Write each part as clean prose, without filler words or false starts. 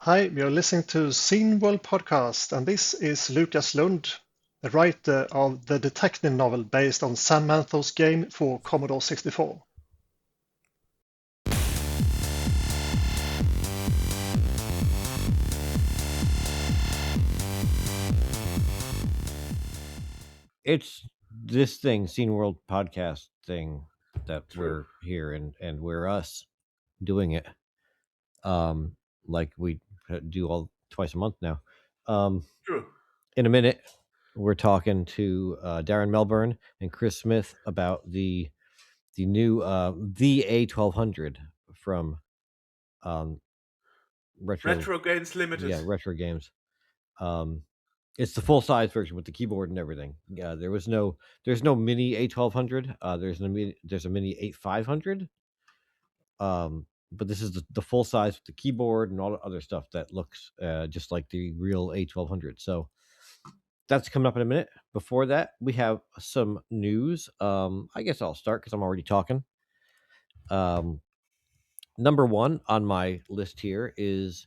Hi, you're listening to Scene World Podcast, and this is Lucas Lund, the writer of the detective novel based on Sam Mantle's game for Commodore 64. It's this thing, Scene World podcast thing, that True. we're here and we're us doing it. Um, like we do all twice a month now. Um, True. in a minute, we're talking to Darren Melbourne and Chris Smith about the new THEA1200 from um, retro Retro Games Limited. yeah retro games. Um, it's the full size version with the keyboard and everything. There's no mini A1200. There's a mini 8500. But this is the full size with the keyboard and all the other stuff that looks just like the real A1200. So that's coming up in a minute. Before that, we have some news. I guess I'll start because I'm already talking. Um, Number one on my list here is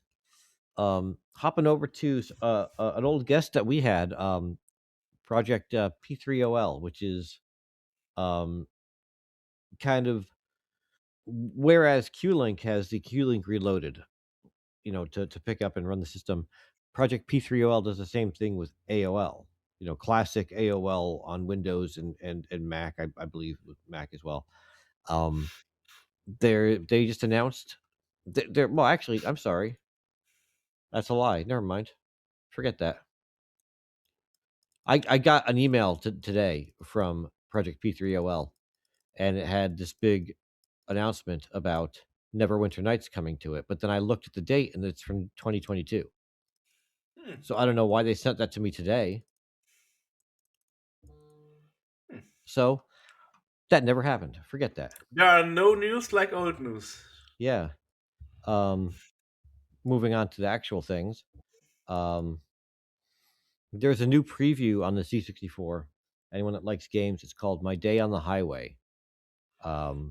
hopping over to an old guest that we had, Project P3OL, which is um, kind of, whereas QLink has the QLink Reloaded, to pick up and run the system. Project P3OL does the same thing with AOL, classic AOL on Windows and Mac, I believe with Mac as well. Um, they just announced they're well, actually, I'm sorry, that's a lie. Never mind, forget that. I got an email today from Project P3OL, and it had this big announcement about Neverwinter Nights coming to it. But then I looked at the date, and it's from 2022. Hmm. So I don't know why they sent that to me today. Hmm. So that never happened. Forget that. There are no news like old news. Yeah. Um, Moving on to the actual things. Um, there's a new preview on the C64. Anyone that likes games, it's called My Day on the Highway. Hmm.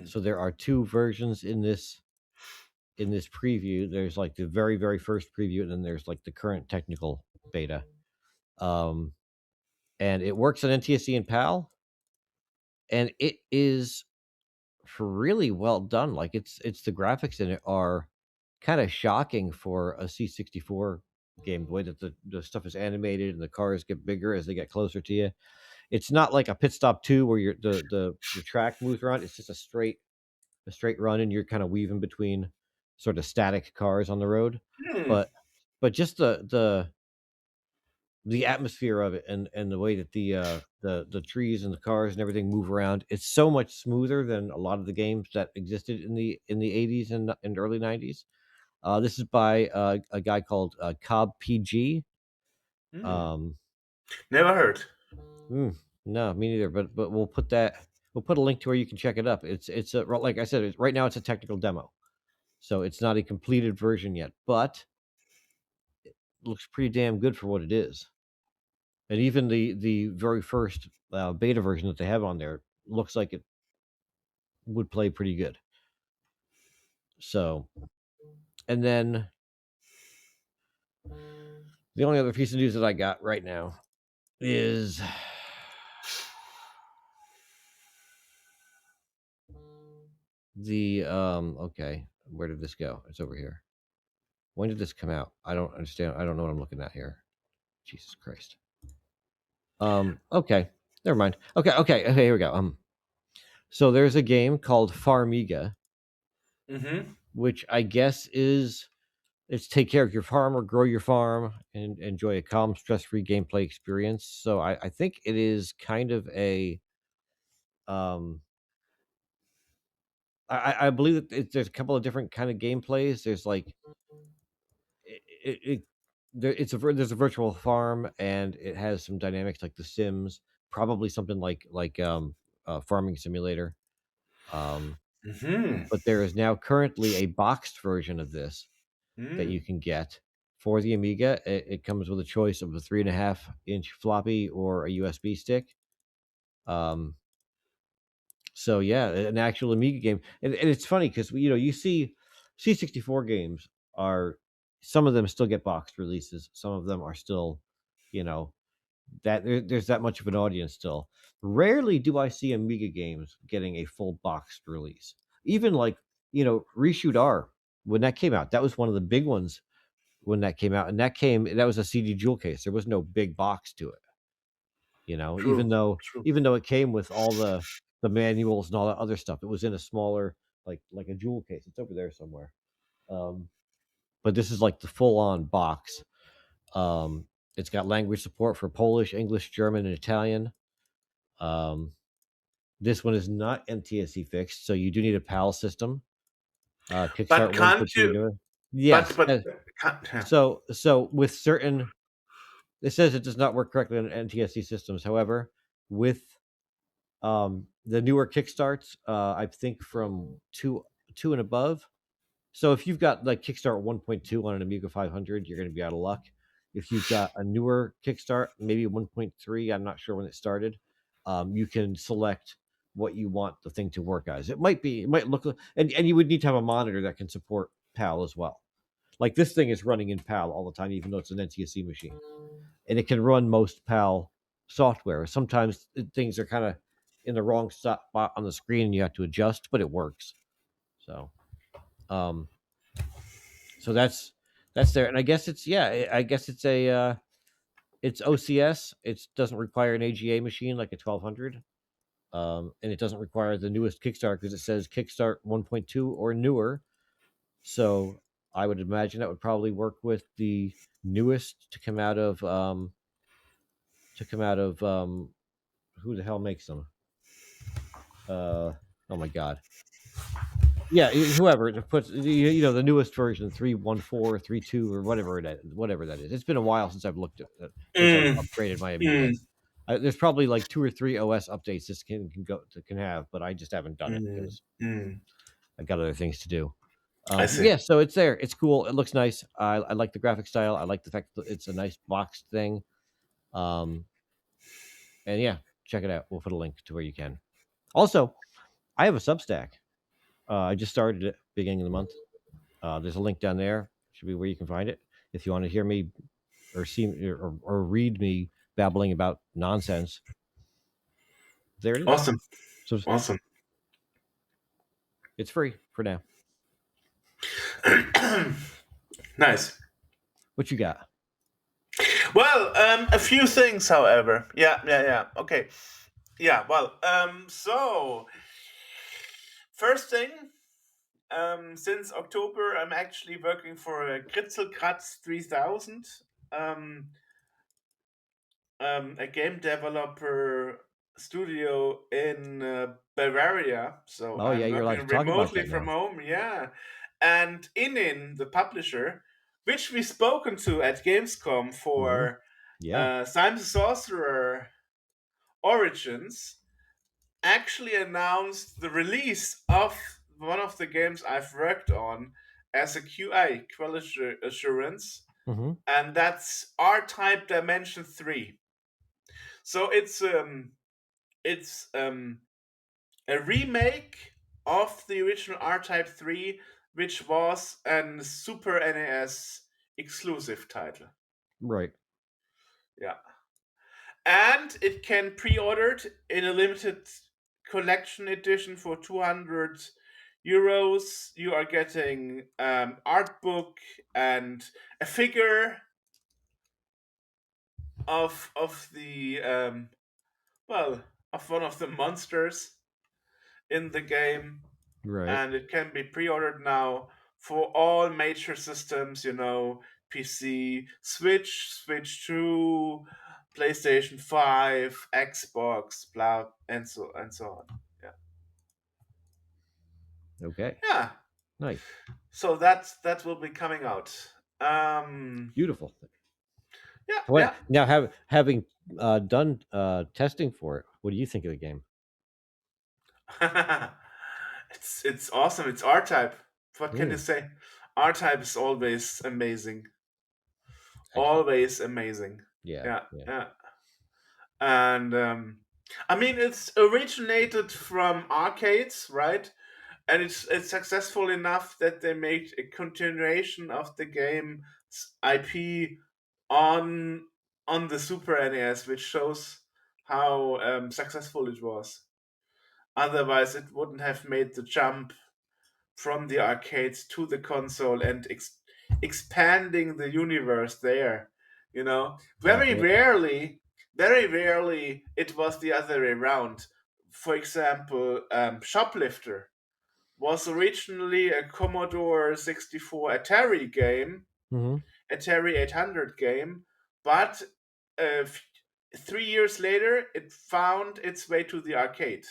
So there are two versions in this preview. There's like the very very first preview, and then there's like the current technical beta. Um, and it works on NTSC and PAL, and it is really well done. Like it's the graphics in it are kind of shocking for a C64 game. The way that the stuff is animated and the cars get bigger as they get closer to you. It's not like a Pit Stop 2 where the track moves around. It's just a straight run, and you're kind of weaving between sort of static cars on the road. Hmm. But just the atmosphere of it, and the way that the trees and the cars and everything move around, it's so much smoother than a lot of the games that existed in the 80s and early 90s. This is by a guy called Cobb PG. Hmm. um Never heard. no, me neither, but we'll put a link to where you can check it up. Like I said, right now it's a technical demo, so it's not a completed version yet, but looks pretty damn good for what it is. And even the very first beta version that they have on there looks like it would play pretty good. So, and then the only other piece of news that I got right now is the okay, where did this go? It's over here. When did this come out? I don't understand. I don't know what I'm looking at here. Jesus Christ. Okay, never mind. Okay, here we go. So there's a game called Farmiga, Mm-hmm. which I guess is it's take care of your farm or grow your farm and enjoy a calm, stress-free gameplay experience. So I think it is kind of a um I believe that there's a couple of different kind of gameplays. There's like it there's a virtual farm, and it has some dynamics like The Sims, probably something like Farming Simulator. Um, Mm-hmm. but there is now currently a boxed version of this that Hmm. you can get for the Amiga. It comes with a choice of a 3.5-inch floppy or a USB stick. Um, so yeah, an actual Amiga game, and it's funny because you see C64 games are some of them still get boxed releases. Some of them are still, that there's that much of an audience still. Rarely do I see Amiga games getting a full boxed release. Even like, Reshoot R, when that came out, that was one of the big ones when that came out. And that was a CD jewel case. There was no big box to it. True. Even though it came with all the manuals and all that other stuff, it was in a smaller, like a jewel case. It's over there somewhere. But this is like the full on box. It's got language support for Polish, English, German, and Italian. This one is not NTSC fixed, so you do need a PAL system. But Kickstart can't 1.2 or you? newer. But Yes. can't, So with certain, it says it does not work correctly on NTSC systems. However, with the newer kickstarts, I think from two and above. So if you've got like Kickstart 1.2 on an Amiga 500, you're going to be out of luck. If you've got a newer Kickstart, maybe 1.3, I'm not sure when it started, you can select what you want the thing to work as. It might look, and you would need to have a monitor that can support PAL as well. Like this thing is running in PAL all the time, even though it's an NTSC machine, and it can run most PAL software. Sometimes things are kind of in the wrong spot on the screen, and you have to adjust, but it works. So, um, so that's there, and I guess it's it's OCS. It doesn't require an AGA machine like a 1200, and it doesn't require the newest Kickstart because it says Kickstart 1.2 or newer. So I would imagine that would probably work with the newest to come out of who the hell makes them? Oh my god. Yeah, whoever puts the newest version 3.14, 3.2, or whatever that is. It's been a while since I've looked at it, since I've mm, upgraded my Amiga. mm, There's probably like 2 or 3 OS updates this can have, but I just haven't done it mm, because mm. I've got other things to do. I see. Yeah, so it's there. It's cool. It looks nice. I like the graphic style. I like the fact that it's a nice boxed thing. Um, and yeah, check it out. We'll put a link to where you can. Also, I have a Substack. I just started it beginning of the month. There's a link down there. Should be where you can find it. If you want to hear me or see or read me babbling about nonsense, there it is. Awesome. So Awesome. it's free for now. Nice. What you got? Well, a few things, however. Yeah. Okay. Yeah. Well, so first thing, since October, I'm actually working for a Kritzelkratz 3000, um, a game developer studio in Bavaria. So Oh yeah, I'm you're allowed to working talk about remotely that from now. home. Yeah, and Inin, the publisher, which we spoken to at Gamescom Hmm. for Yeah. Simon the Sorcerer Origins, actually announced the release of one of the games I've worked on as a QA, quality assurance, Hmm. and that's R-Type Dimension 3. So it's a remake of the original R-Type 3, which was a Super NES exclusive title. Right. Yeah. And it can pre-ordered in a limited collection edition for 200 euros. You are getting art book and a figure of the well, of one of the monsters in the game, Right. and it can be pre-ordered now for all major systems. PC, Switch 2, PlayStation 5, Xbox, blah, and so on. Yeah, Okay. yeah. Nice. So that will be coming out. Beautiful. Yeah, What yeah. now? Having done testing for it, what do you think of the game? It's awesome. It's R-Type. What can you Mm, say? R-Type is always amazing. excellent. Always amazing. Yeah. Yeah, Yeah. yeah. And I mean, it's originated from arcades, right? And it's successful enough that they made a continuation of the game IP on the Super NES, which shows how successful it was. Otherwise, it wouldn't have made the jump from the arcades to the console and expanding the universe there. You know, very rarely it was the other way around. For example, Shoplifter was originally a Commodore 64 Atari game, Mm-hmm. Atari 800 game, but 3 years later, it found its way to the arcade.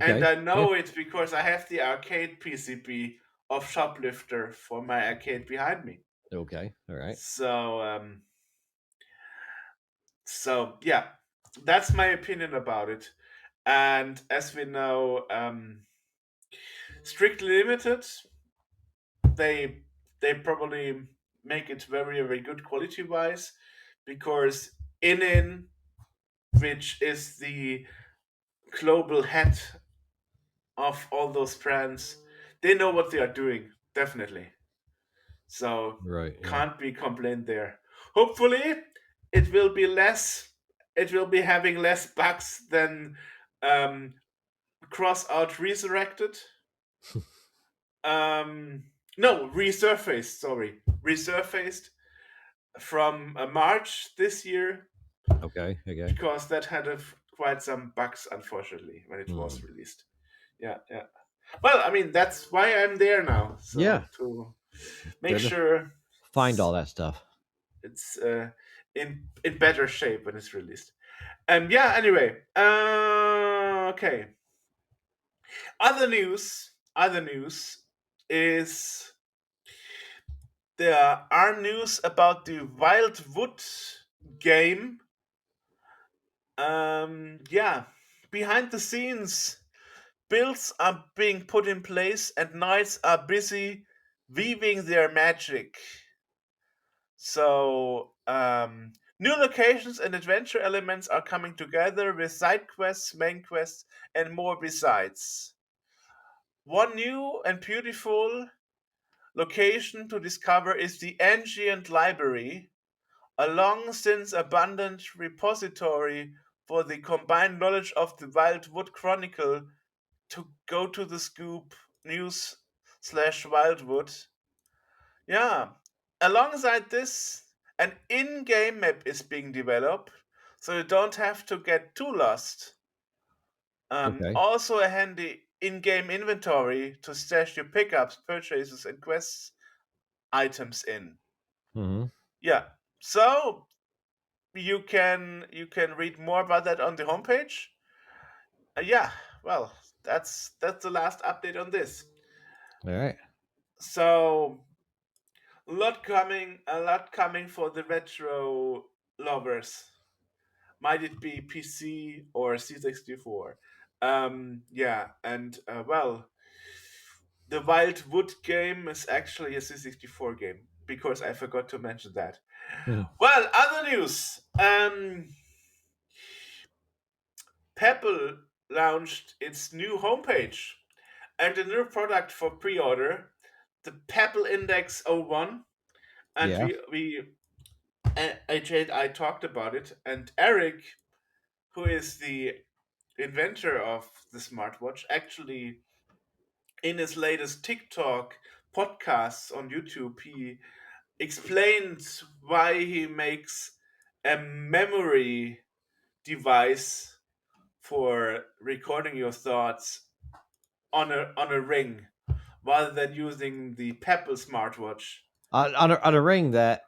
And Okay. I know it because I have the arcade PCB of Shoplifter for my arcade behind me. Okay. All right. So yeah, that's my opinion about it. And as we know, Strictly Limited, they probably make it very very good quality wise, because Inin, which is the global head of all those brands, they know what they are doing, definitely. So Right. Yeah. can't be complained there. Hopefully, it will be less. It will be having less bugs than um, Cross Out Resurrected. No, Resurfaced. Sorry, Resurfaced from March this year, Okay. Okay. because that had quite some bugs, unfortunately, when it was Hmm. released. Yeah, yeah. Well, I mean, that's why I'm there now. So Yeah. to make There to sure find all that stuff. it's in better shape when it's released. Yeah. Anyway. Okay. Other news. Other news is there are news about the Wildwood game. Yeah. Behind the scenes, builds are being put in place, and knights are busy weaving their magic. So, new locations and adventure elements are coming together with side quests, main quests, and more besides. One new and beautiful location to discover is the Ancient Library, a long since abundant repository for the combined knowledge of the Wildwood Chronicle. To go to the scoop news slash Wildwood. Yeah. Alongside this, an in game map is being developed, so you don't have to get too lost. Okay. Also, a handy in game inventory to stash your pickups, purchases, and quests items in. Hmm. Yeah. So you can read more about that on the homepage. Yeah. Well, that's the last update on this. All right. So a lot coming for the retro lovers. Might it be PC or C64? Yeah, and well, the Wildwood game is actually a C64 game, because I forgot to mention that. Mhm. Well, other news. Pebble launched its new homepage and a new product for pre-order, the Pebble Index 01, and Yeah. I talked about it, and Eric, who is the inventor of the smartwatch, actually in his latest TikTok podcasts on YouTube, he explained why he makes a memory device for recording your thoughts on a ring, rather than using the Pebble smartwatch. On a ring that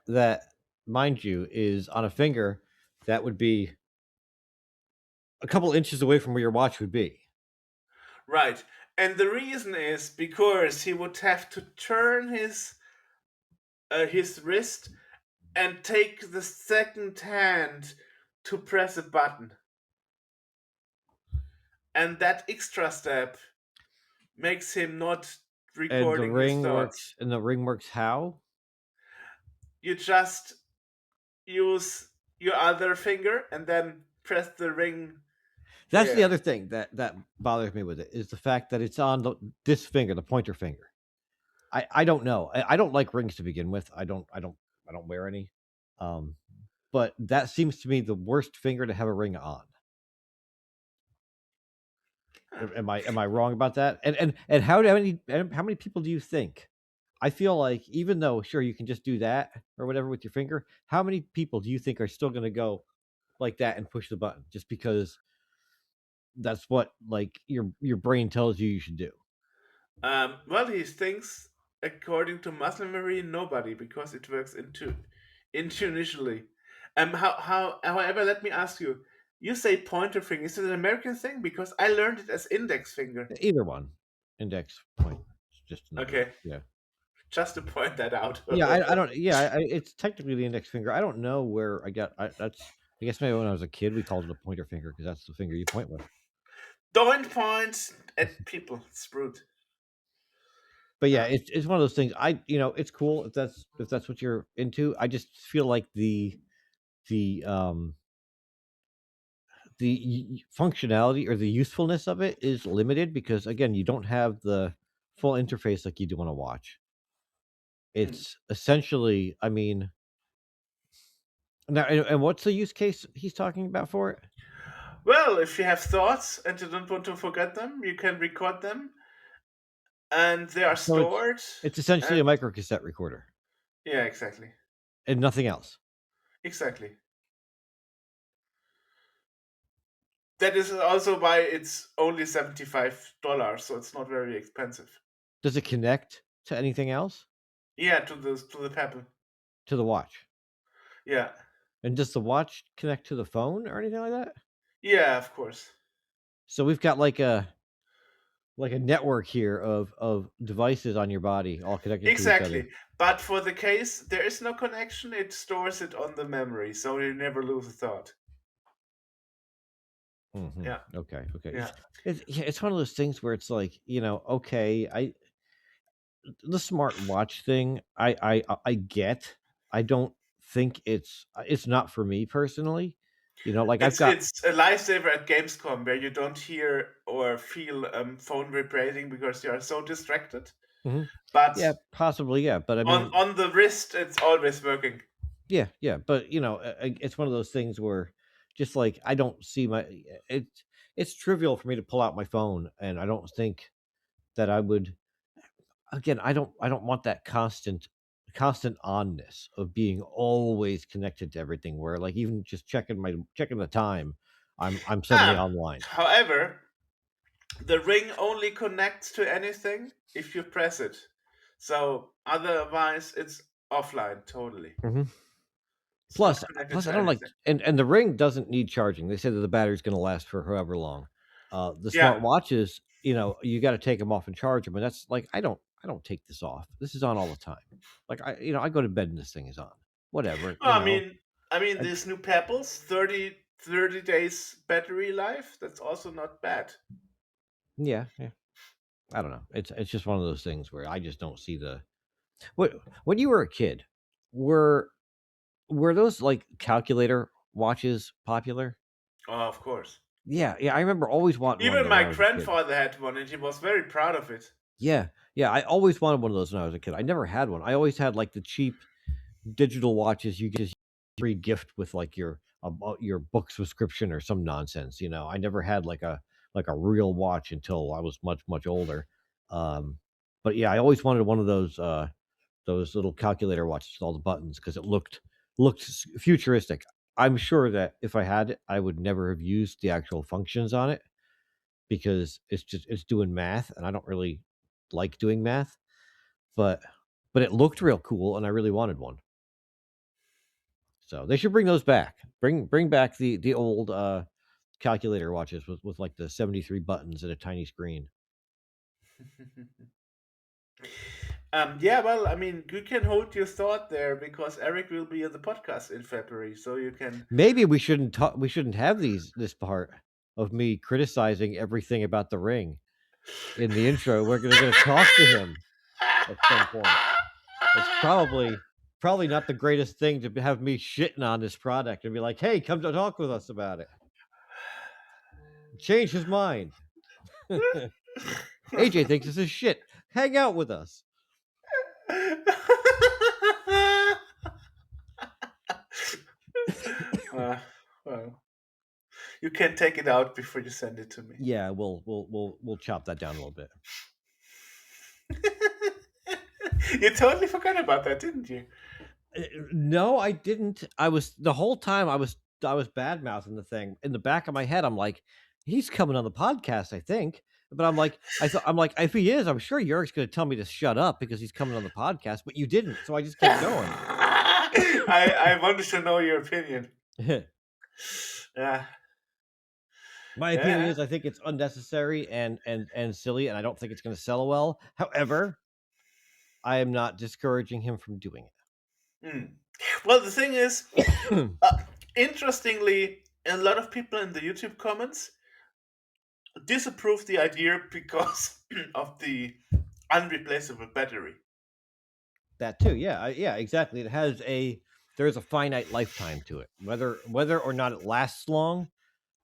mind you is on a finger that would be a couple inches away from where your watch would be. Right. And the reason is because he would have to turn his wrist and take the second hand to press a button. And that extra step makes him not And the recording his ring thoughts. works. And the ring works how? You just use your other finger and then press the ring That's the there. other thing that bothers me with it is the fact that it's on this finger, the pointer finger. I don't know. I don't like rings to begin with. I don't wear any. But that seems to me the worst finger to have a ring on. Am I wrong about that? And how many people do you think? I feel like even though sure you can just do that or whatever with your finger, how many people do you think are still going to go like that and push the button just because that's what like your brain tells you should do? Well, he thinks, according to muscle memory, nobody, because it works intuitionally. However, let me ask you. You say pointer finger. Is it an American thing? Because I learned it as index finger. Either one, index point, just another Okay, yeah. just to point that out. Yeah, I don't. Yeah, it's technically the index finger. I don't know where I got. That's. I guess maybe when I was a kid, we called it a pointer finger because that's the finger you point with. Don't point at people. It's rude. But yeah, Um, it's one of those things. It's cool if that's what you're into. I just feel like the um functionality or the usefulness of it is limited because again, you don't have the full interface like you do on a watch. hmm. It's essentially, I mean, now and what's the use case he's talking about for it? Well, if you have thoughts and you don't want to forget them, you can record them, and they are So stored. it's essentially And a micro cassette recorder yeah, exactly, and nothing else. exactly. That is also why it's only $75, so it's not very expensive. Does it connect to anything else? Yeah, to the Pebble. To the watch? Yeah, And does the watch connect to the phone or anything like that? yeah, of course. So we've got like a network here of devices on your body all connected to each other. Exactly. But for the case there is no connection, it stores it on the memory, so you never lose a thought. Yeah, Okay, okay. yeah. It's one of those things where it's like okay, I the smart watch thing, I get. I don't think it's not for me personally. Like I've got. It's a lifesaver at Gamescom where you don't hear or feel phone vibrating because you are so distracted. Mhm. But Yeah, possibly, yeah, but I on mean, on the wrist, it's always working. yeah, but it's one of those things where just like I don't see it's trivial for me to pull out my phone, and I don't think that I would. Again, I don't want that constant onness of being always connected to everything. Where like even just checking the time, I'm suddenly online. However, the ring only connects to anything if you press it. So otherwise, it's offline totally. Mhm. It's not Plus, connected plus I to don't like, anything. and the ring doesn't need charging. They say that the battery's going to last for however long. The Yeah. smart watches, you got to take them off and charge them, and that's like I don't take this off. This is on all the time. Like I go to bed and this thing is on. Whatever, Well, I mean, I, these new Pebbles, 30 days battery life. That's also not bad. yeah, yeah. I don't know. It's just one of those things where I just don't see the what when you were a kid, were were those like calculator watches popular? Oh, of course. Yeah, yeah. I remember always wanting one of Even those when my I was a kid. grandfather had one, and he was very proud of it. Yeah, yeah. I always wanted one of those when I was a kid. I never had one. I always had like the cheap digital watches you get free gift with like your book subscription or some nonsense. I never had like a real watch until I was much older. Um, but yeah, I always wanted one of those little calculator watches with all the buttons because it looked futuristic. I'm sure that if I had it, I would never have used the actual functions on it because it's doing math and I don't really like doing math, but it looked real cool and I really wanted one. So they should bring those back. Bring back the old calculator watches with like the 73 buttons and a tiny screen. Yeah, well, I mean, you can hold your thought there because Eric will be on the podcast in February, so you can. Maybe we shouldn't have this part of me criticizing everything about the ring in the intro. We're gonna talk to him at some point. It's probably not the greatest thing to have me shitting on this product and be like, "Hey, come to talk with us about it." Change his mind. AJ thinks this is shit. Hang out with us. uh, well, you can take it out before you send it to me. Yeah, we'll chop that down a little bit. You totally forgot about that, didn't you? No, I didn't. I was the whole time I was bad mouthing the thing. In the back of my head, I'm like, he's coming on the podcast, I think. But I'm like, if he is, I'm sure Yurik's going to tell me to shut up because he's coming on the podcast. But you didn't, so I just kept going. I wanted to know your opinion. Yeah, My opinion yeah. is, I think it's unnecessary and silly, and I don't think it's going to sell well. However, I am not discouraging him from doing Hmm. Well, the thing is, it. interestingly, a lot of people in the YouTube comments disapprove the idea because of the unreplaceable battery. That too, yeah, yeah, exactly. There's a finite lifetime to it. Whether or not it lasts long,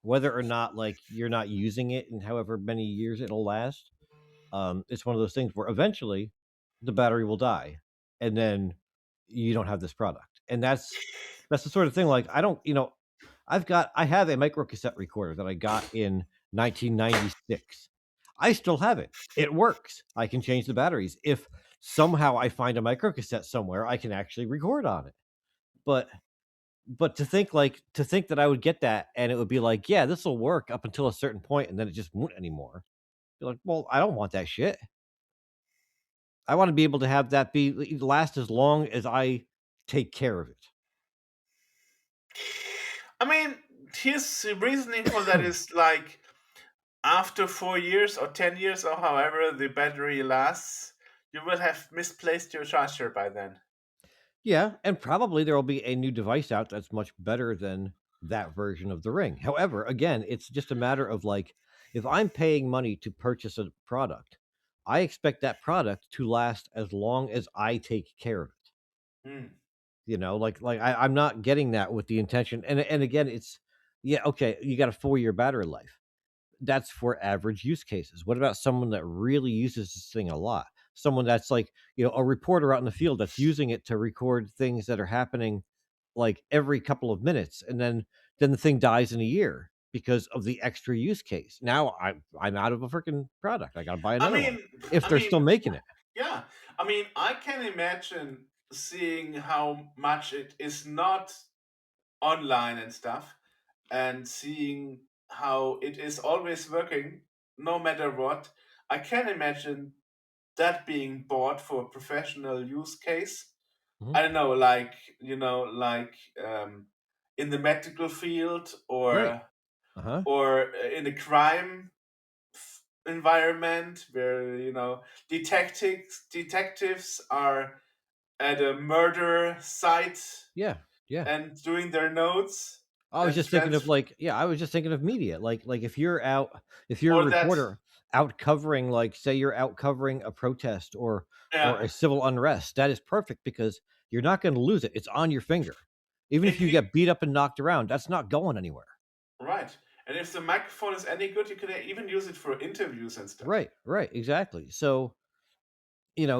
whether or not like you're not using it in however many years it'll last, it's one of those things where eventually the battery will die, and then you don't have this product. And that's the sort of thing. Like I don't, I have a micro cassette recorder that I got in 1996. I still have it. It works. I can change the batteries. If somehow I find a micro cassette somewhere, I can actually record on it. But to think that I would get that and it would be like, yeah, this will work up until a certain point, and then it just won't anymore. You're like, well, I don't want that shit. I want to be able to have that be last as long as I take care of it. I mean, his reasoning for that is like after 4 years or 10 years or however the battery lasts, you will have misplaced your charger by then. Yeah, and probably there will be a new device out that's much better than that version of the ring. However, again, it's just a matter of like, if I'm paying money to purchase a product, I expect that product to last as long as I take care of it. Hmm. I'm not getting that with the intention. And again, it's yeah, okay, you got a 4-year battery life. That's for average use cases. What about someone that really uses this thing a lot? Someone that's like, a reporter out in the field that's using it to record things that are happening like every couple of minutes, and then the thing dies in a year because of the extra use case. Now I'm out of a freaking product. I got to buy I another one mean, if I they're mean, still making it. yeah. I mean, I can imagine seeing how much it is not online and stuff, and seeing how it is always working no matter what. I can imagine that being bought for a professional use case. Mhm. I don't know, like in the medical field Right. or Uh-huh. in a crime environment where detectives are at a murder site Yeah. Yeah. and doing their notes I was and just thinking of trans like, yeah, I was just thinking of media. Like if you're a or that. reporter out covering, like, say you're out covering a protest or Yeah, a civil unrest, that is perfect because you're not going to lose it. It's on your finger. Even if you if get beat up and knocked around, that's not going anywhere. right, and if the microphone is any good, you can even use it for interviews and stuff. Right, right, exactly. So,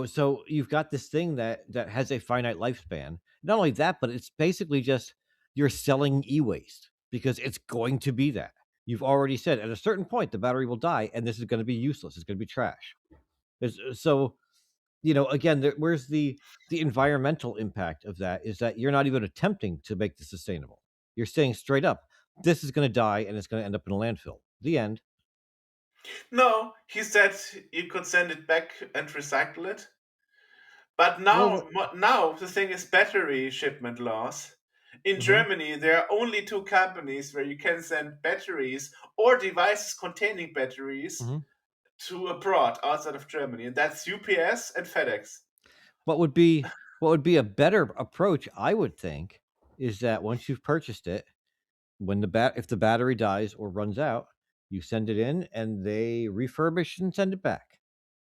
so you've got this thing that has a finite lifespan. Not only that, but it's basically just you're selling e-waste because it's going to be that. You've already said at a certain point the battery will die and this is going to be useless. It's going to be trash. So, again, where's the environmental impact of that is that you're not even attempting to make this sustainable. You're saying straight up, this is going to die and it's going to end up in a landfill. The end. No, he said you could send it back and recycle it. But Well, now the thing is battery shipment laws. In mhm, Germany, there are only two companies where you can send batteries or devices containing batteries mhm. to abroad outside of Germany, and that's UPS and FedEx. What would be what would be a better approach, I would think, is that once you've purchased it, when if the battery dies or runs out, you send it in and they refurbish and send it back,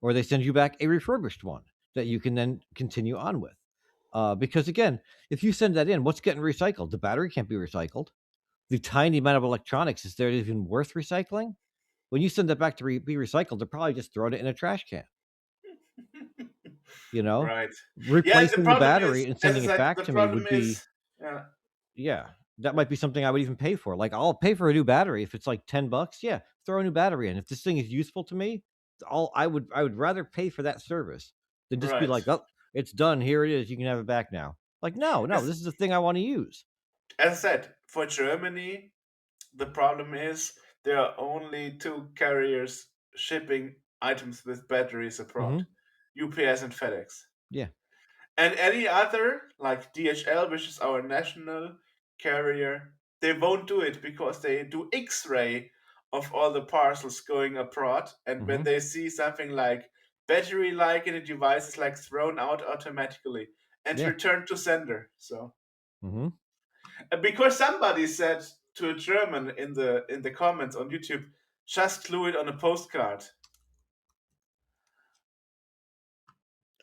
or they send you back a refurbished one that you can then continue on with. Because again, if you send that in, what's getting recycled? The battery can't be recycled. The tiny amount of electronics, is there even worth recycling? When you send that back to be recycled, they're probably just throwing it in a trash can. You know, Right. Yeah, and the replacing the problem is, battery and as I sending it said, back the to me problem would is, be, yeah, yeah, that might be something I would even pay for. Like, I'll pay for a new battery if it's like $10. Yeah, throw a new battery in. If this thing is useful to me, I would rather pay for that service than just be right. like, oh, it's done. Here it is. You can have it back now. Like, no, no, As, this is the thing I want to use. as I said, for Germany, the problem is there are only two carriers shipping items with batteries abroad: Hmm. UPS and FedEx. Yeah. And any other, like DHL, which is our national carrier, they won't do it because they do X-ray of all the parcels going abroad. And when Hmm. they see something like battery like in a device, it's like thrown out automatically and Yeah. returned to sender. So Hmm. because somebody said to a German in the comments on YouTube, just glue it on a postcard.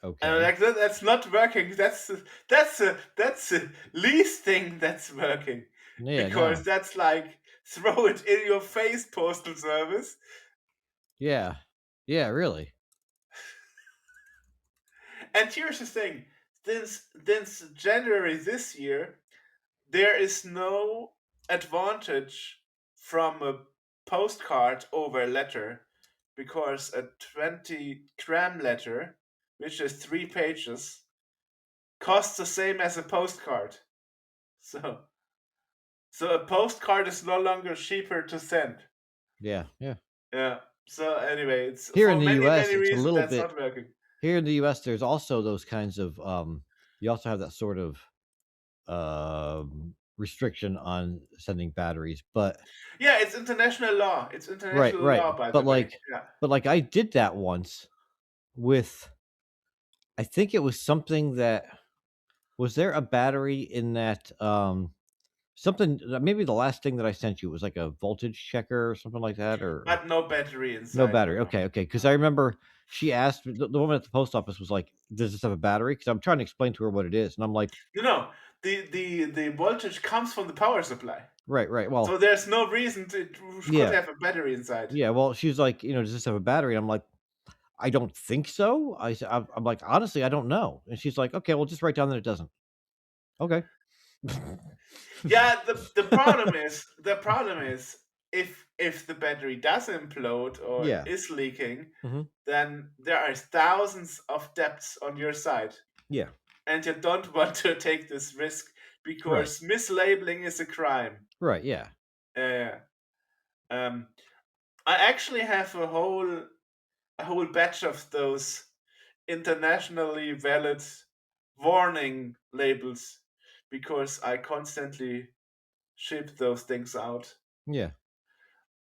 And I'm Okay. like that's not working. That's the least thing that's working Yeah. because No. that's like throw it in your face, postal service. Yeah. Yeah. Really. And here's the thing: since January this year, there is no advantage from a postcard over a letter because a 20-gram letter, which is 3 pages, costs the same as a postcard. So So a postcard is no longer cheaper to send. Yeah. Yeah. Yeah. So anyway, it's Here in for the many U.S., many it's a reasons little that's bit. not working. Here in the U.S., there's also those kinds of. You also have that sort of restriction on sending batteries, but Yeah, it's international law. It's right, international right. law, by the But way. like, Yeah. I did that once with. I think it was something that was there a battery in that something maybe the last thing that I sent you was like a voltage checker or something like that, or But no battery no inside. battery. No. Okay, okay. Because No. I remember she asked the woman at the post office was like, "Does this have a battery?" Because I'm trying to explain to her what it is, and I'm like, No, no. The voltage comes from the power supply. "Right, right. So Well, there's no reason to it could yeah, have a battery inside. yeah." Well, she's like, "Does this have a battery?" And I'm like, "I don't think so." I'm like, honestly, I don't know. And she's like, "Okay, well, just write down that it doesn't." Okay. Yeah, the problem is if the battery does implode or Yeah. is leaking, Hmm. then there are thousands of debts on your side, Yeah. and you don't want to take this risk Right. because mislabeling is a crime. Right. Yeah. Uh, um, I actually have a whole batch of those internationally valid warning labels because I constantly ship those things out. Yeah.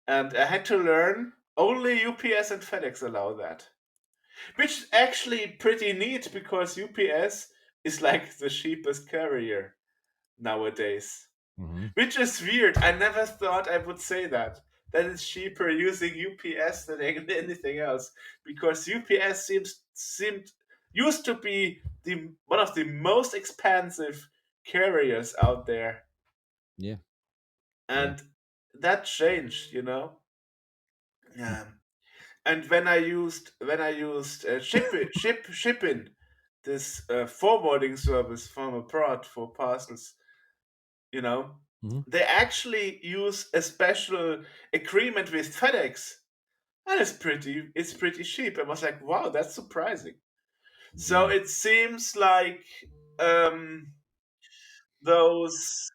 And I had to learn only UPS and FedEx allow that. Which is actually pretty neat because UPS is like the cheapest carrier nowadays. Hmm. Which is weird. I never thought I would say that. That it's cheaper using UPS than anything else. Because UPS seemed used to be the one of the most expensive carriers out there. Yeah. Yeah. And that changed. Hmm. Yeah. And when I used shipping, this forwarding service from abroad for parcels, you know, Hmm. they actually use a special agreement with FedEx, and it's pretty cheap. I was like, wow, that's surprising. So Yeah. it seems like um, those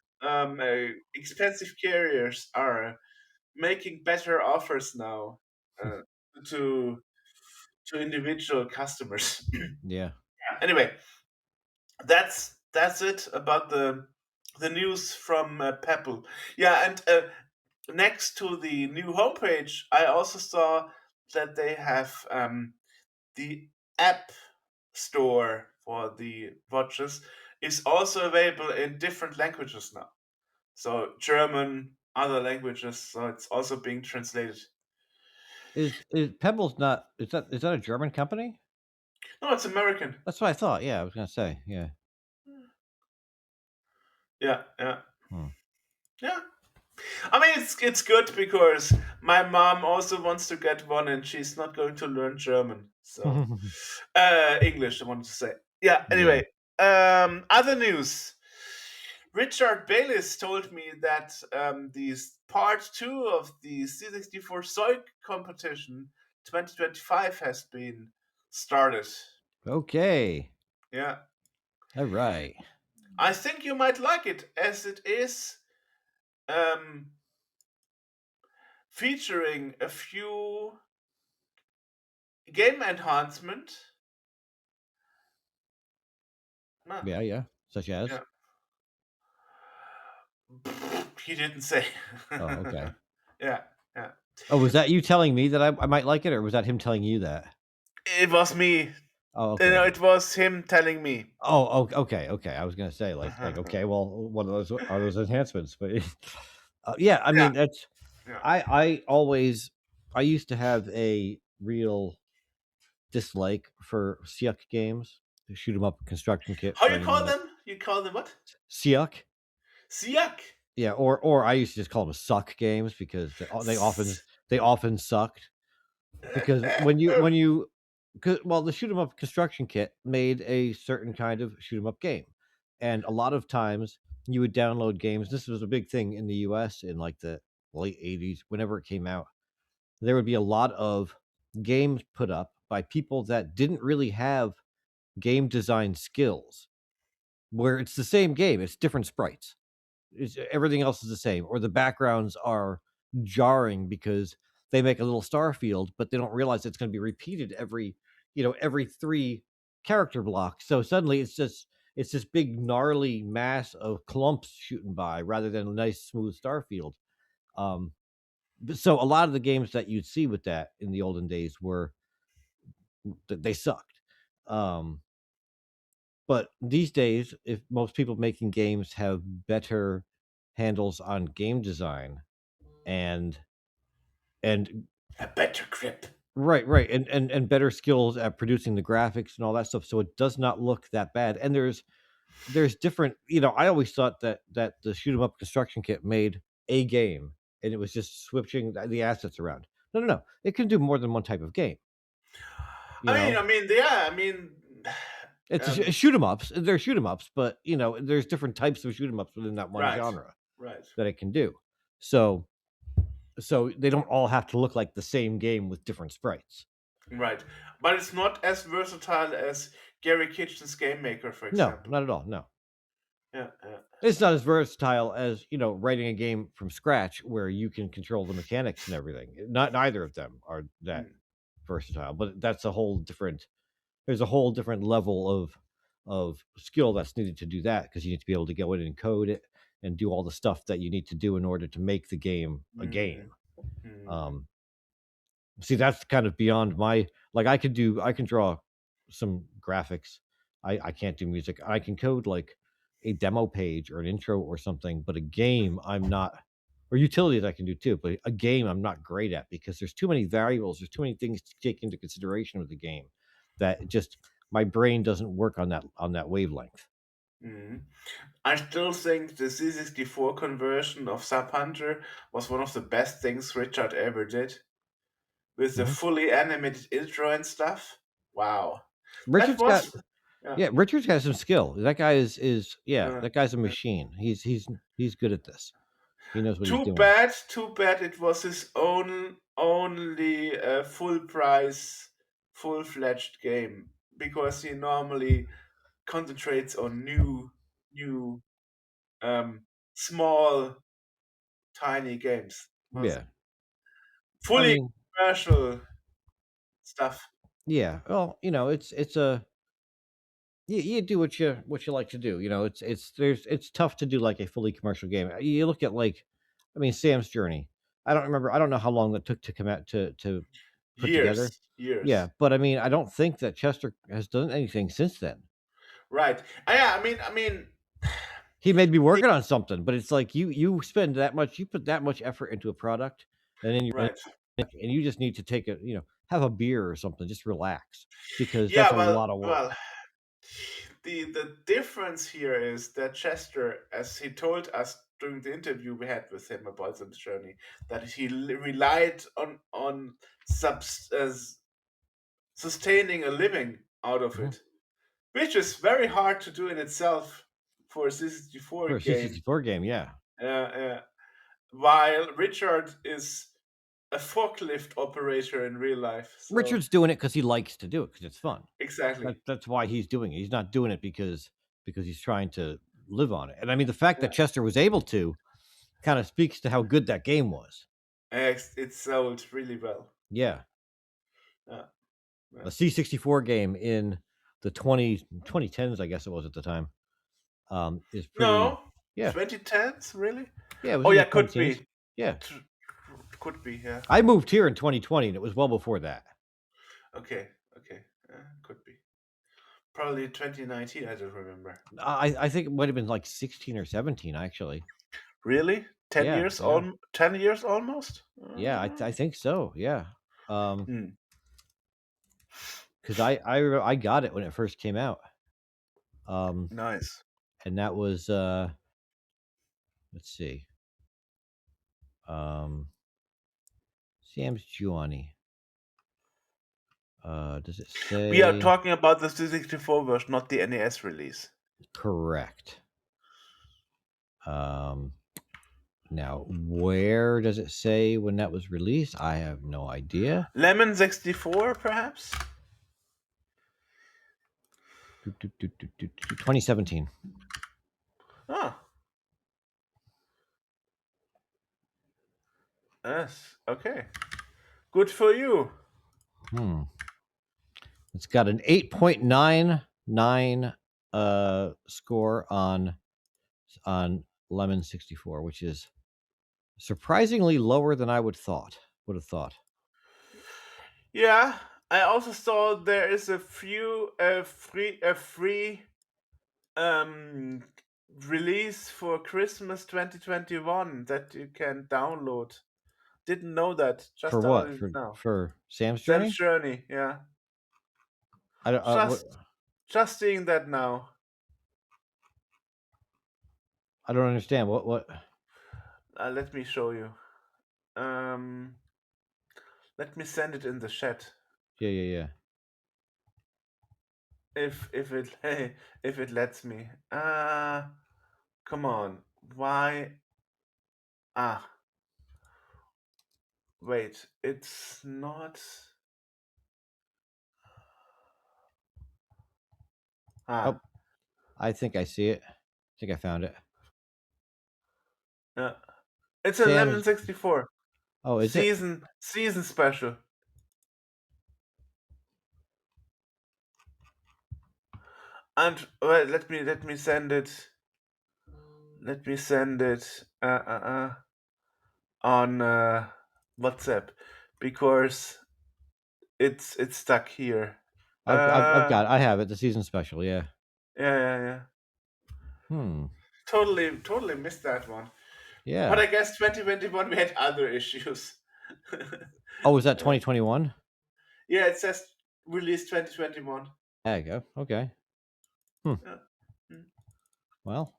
expensive carriers are making better offers now uh, to to individual customers. Yeah. Anyway, that's it about the news from Pebble. Yeah, and next to the new homepage, I also saw that they have the app store for the watches is also available in different languages now. So German, other languages. So it's also being translated. Is Pebbles not? Is that a German company? No, it's American. That's what I thought. Yeah, I was gonna say. Yeah. Yeah, yeah, Hmm. yeah. I mean, it's good because my mom also wants to get one, and she's not going to learn German. So, English, I wanted to say. Yeah, Yeah. anyway. Other news. Richard Bayliss told me that the part 2 of the C64 Soy competition 2025 has been started. Okay. Yeah. All right. I think you might like it, as it is um, featuring a few game enhancement. No, Yeah, yeah. Such as? yeah. He didn't say. Oh, okay. Yeah, yeah. Oh, was that you telling me that I might like it, or was that him telling you that? It was me. Oh, okay. It was him telling me. Okay, okay. I was gonna say okay. Well, what of those are those enhancements? But yeah, I Yeah, mean that's yeah. I always I used to have a real dislike for Siak games, the shoot 'em up construction kit How for you anyone call that them? You call them what? Siak. Siak. Yeah, or I used to just call them suck games because they often sucked because when you well the shoot 'em up construction kit made a certain kind of shoot 'em up game, and a lot of times you would download games. This was a big thing in the U.S. in like the late '80s. Whenever it came out, there would be a lot of games put up by people that didn't really have game design skills, where it's the same game, it's different sprites, everything else is the same, or the backgrounds are jarring because they make a little star field, but they don't realize it's going to be repeated every three character blocks. So suddenly it's this big gnarly mass of clumps shooting by rather than a nice smooth star field. Um, so a lot of the games that you'd see with that in the olden days were they sucked. Um, but these days, if most people making games have better handles on game design and and A better grip. right, and better skills at producing the graphics and all that stuff, so it does not look that bad. And there's different. I always thought that the shoot 'em up construction kit made a game, and it was just switching the assets around. No, no, no. It can do more than one type of game. You know, Yeah. I mean, it's um, shoot 'em ups. They're shoot 'em ups, but there's different types of shoot 'em ups within that one right, genre right, that it can do. So they don't all have to look like the same game with different sprites. right. But it's not as versatile as Gary Kitchen's Game Maker, for No, example. not at all. No, Yeah, yeah. it's not as versatile as writing a game from scratch where you can control the mechanics and everything. Not neither of them are that Mm, versatile, but that's a whole different. There's a whole different level of skill that's needed to do that because you need to be able to go in and code it and do all the stuff that you need to do in order to make the game a mm, game. mm, Um, See, that's kind of beyond my like I can draw some graphics. I can't do music. I can code like a demo page or an intro or something, but a game I'm not or utilities I can do too, but a game I'm not great at because there's too many variables, there's too many things to take into consideration with the game that it just my brain doesn't work on that wavelength. mm. I still think the C64 conversion of Sub Hunter was one of the best things Richard ever did. With the Mhm. fully animated intro and stuff. Wow. That Richard's got was yeah. yeah, Richard's got some skill. That guy is yeah, Uh, that guy's a uh, machine. He's good at this. He knows what he's too doing. bad, too bad it was his own only full price, full fledged game because he normally concentrates on new, um, small, tiny games. Was Yeah. I fully mean, commercial stuff. yeah. Well, it's a you do what you like to do. It's tough to do like a fully commercial game. You look at I mean, Sam's Journey. I don't know how long it took to come out to put together. Years, years. Yeah, but I mean, I don't think that Chester has done anything since then. Right. Yeah. He may be The, working on something, but it's like you spend that much, you put that much effort into a product, and then right. you just need to take have a beer or something, just relax because that's Yeah. a lot of work. The difference here is that Chester, as he told us during the interview we had with him about the journey, that he relied on sustaining a living out of Mhm. it, which is very hard to do in itself for a C64 For a game. C64 game, yeah. While Richard is a forklift operator in real life. So, Richard's doing it because he likes to do it because it's fun. exactly. That's why he's doing it. He's not doing it because he's trying to live on it. And I mean, the fact that Chester was able to kind of speaks to how good that game was. It sold really well. Yeah. Yeah. A C64 game in the 2010s, I guess it was at the time, is pretty. No, Yeah. 2010s, really? Yeah, it was Oh in yeah, the could 2010s. be. Yeah. Could be, yeah. I moved here in 2020, and it was well before that. Okay. Could be. Probably 2019, I don't remember. I think it might have been like 16 or 17, actually. Really? 10 Yeah, years? yeah. 10 years almost? Yeah, I think so. Yeah. Hmm. Because I got it when it first came out. Nice. And that was let's see. Sam's Giovanni. Does it say? We are talking about the C64 version, not the NES release. Correct. Now, where does it say when that was released? I have no idea. Lemon 64, perhaps? 2017. Ah. Yes. Okay. Good for you. It's got an 8.99 score on Lemon 64, which is surprisingly lower than I would have thought. Yeah, I also saw there is a free release for Christmas 2021 that you can download. Didn't know that. Just For what? downloaded it now. For Sam's Sam's Journey? Journey, yeah. I don't. Just seeing that now. I don't understand. What? Let me show you. Let me send it in the chat. Yeah. If it if it lets me. Come on. Why? Wait, it's not. Oh, I think I see it. I think I found it. It's a Lemon 64. Oh, is it? Season special. And well, let me send it. Let me send it on WhatsApp because it's stuck here. I've got. I have it. The season special. Yeah. Yeah. Totally missed that one. Yeah. But I guess 2021 we had other issues. Oh, was that 2021? Yeah, it says release 2021. There you go. Okay. Well,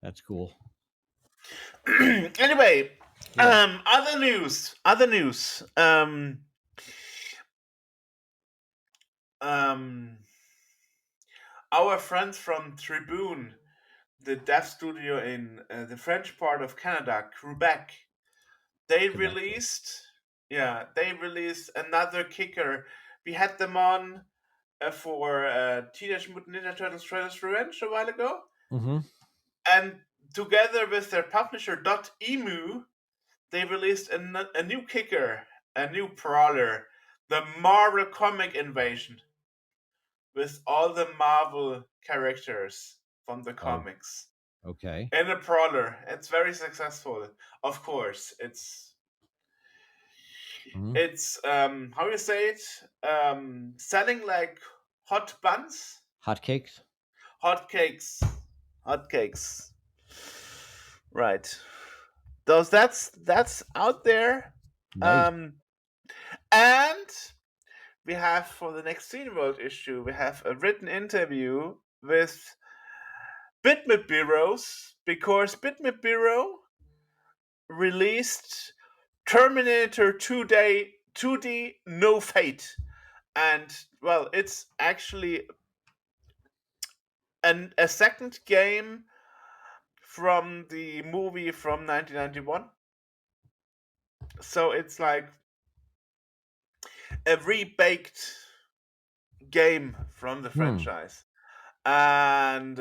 that's cool. Anyway, other news. Our friends from Tribune, the dev studio in the French part of Canada, Quebec, they released another kicker. We had them on for Teenage Mutant Ninja Turtles Shredder's Revenge a while ago. Mm-hmm. And together with their publisher .emu, they released a new kicker, a new brawler, the Marvel Comic Invasion, with all the Marvel characters from the comics. Okay. In a brawler. It's very successful. Of course, it's how you say it? Selling like hot buns. Hotcakes. Hotcakes. Right. Those that's out there. Nice. And we have for the next Scene World issue, we have a written interview with Bitmap Bureaus, because Bitmap Bureau released Terminator 2D No Fate. And well, it's actually a second game from the movie from 1991. So it's like a rebaked game from the Hmm. franchise. And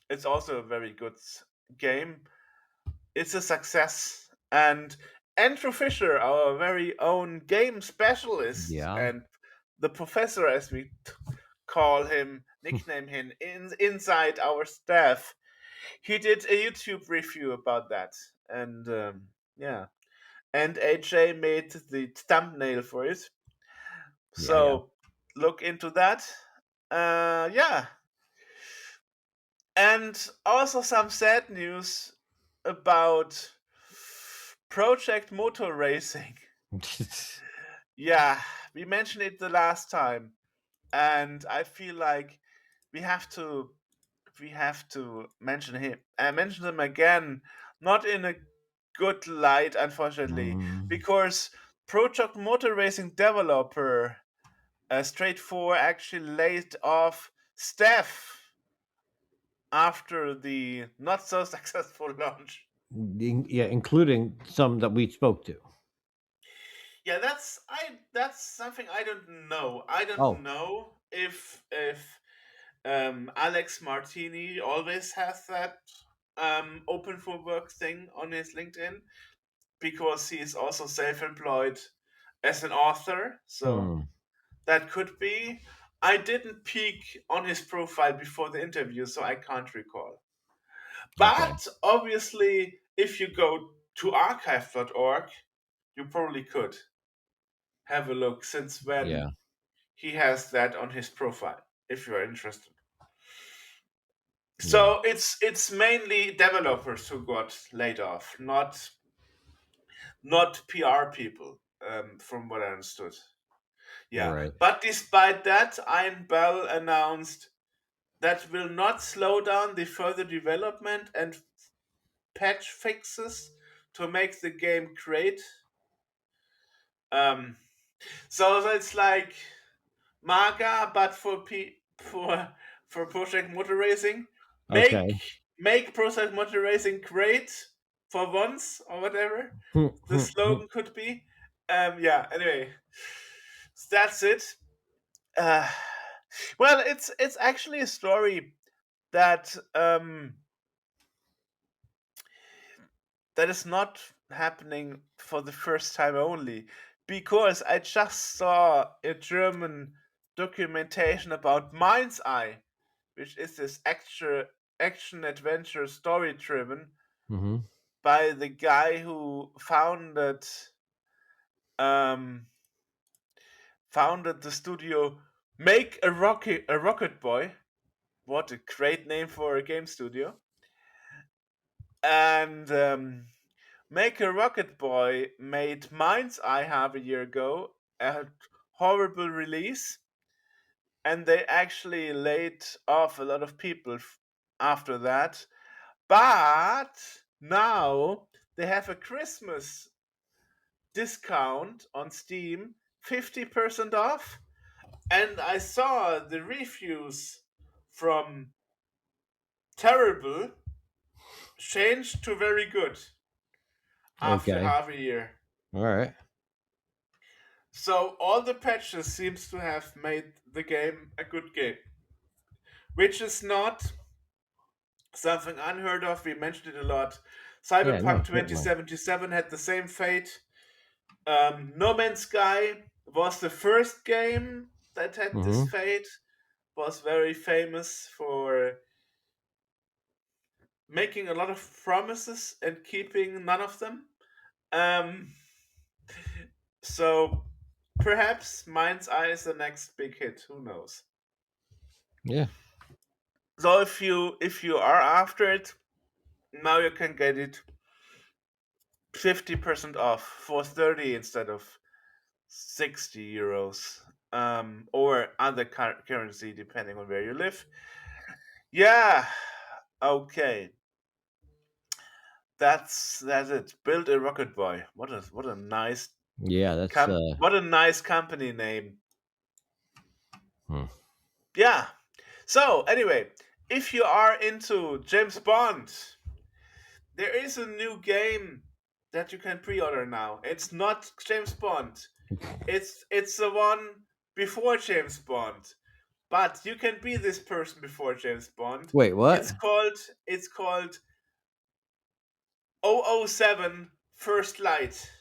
it's also a very good game. It's a success. And Andrew Fisher, our very own game specialist, Yeah. and the professor, as we call him, nickname him inside our staff, he did a YouTube review about that. And yeah, and AJ made the thumbnail for it. Yeah. Yeah. So look into that. Yeah, and also some sad news about Project Motor Racing. Yeah, we mentioned it the last time, and I feel like we have to mention him. Mention them again, not in a good light, unfortunately, Mm, because Project Motor Racing developer Straight 4 actually laid off staff after the not so successful launch. yeah, including some that we spoke to. Yeah, that's something I don't know. I don't Oh, know if Alex Martini always has that open for work thing on his LinkedIn, because he is also self-employed as an author. So hmm. that could be. I didn't peek on his profile before the interview, so I can't recall. Okay. But obviously, if you go to archive.org, you probably could have a look since Yeah. when he has that on his profile, if you're interested. Yeah. So it's mainly developers who got laid off, not PR people, from what I understood. Yeah, Right. but despite that, Iron Bell announced that will not slow down the further development and patch fixes to make the game great. Um, so it's like MAGA, but for Project Motor Racing. Make Okay. make Project Motor Racing great for once, or whatever Hmm, the hmm, hmm. slogan could be. Yeah. Anyway, so that's it. Uh, well, it's actually a story that that is not happening for the first time only, because I just saw a German documentation about Mind's Eye, which is this action adventure story driven Mhm. by the guy who um, founded the studio Make a Rocket Boy. What a great name for a game studio! And Make a Rocket Boy made Mind's Eye half a year ago, a horrible release, and they actually laid off a lot of people after that. But now they have a Christmas discount on Steam, 50% off. And I saw the reviews from terrible changed to very good after Okay. half a year. All right. So all the patches seems to have made the game a good game, which is not something unheard of. We mentioned it a lot. Yeah. No. Cyberpunk Certainly. 2077 had the same fate. No Man's Sky was the first game that had this Mhm. fate. Was very famous for making a lot of promises and keeping none of them. Um, so perhaps Mind's Eye is the next big hit. Who knows? Yeah. So if you are after it, now you can get it 50% off for 30 instead of 60 euros, or other currency depending on where you live. Yeah. Okay. That's it. Build a rocket boy. What a nice Yeah, that's what a nice company name. hmm. Yeah. So anyway, if you are into James Bond, there is a new game that you can pre-order now. It's not James Bond. It's the one before James Bond. But you can be this person before James Bond. Wait, what? It's called 007 First Light.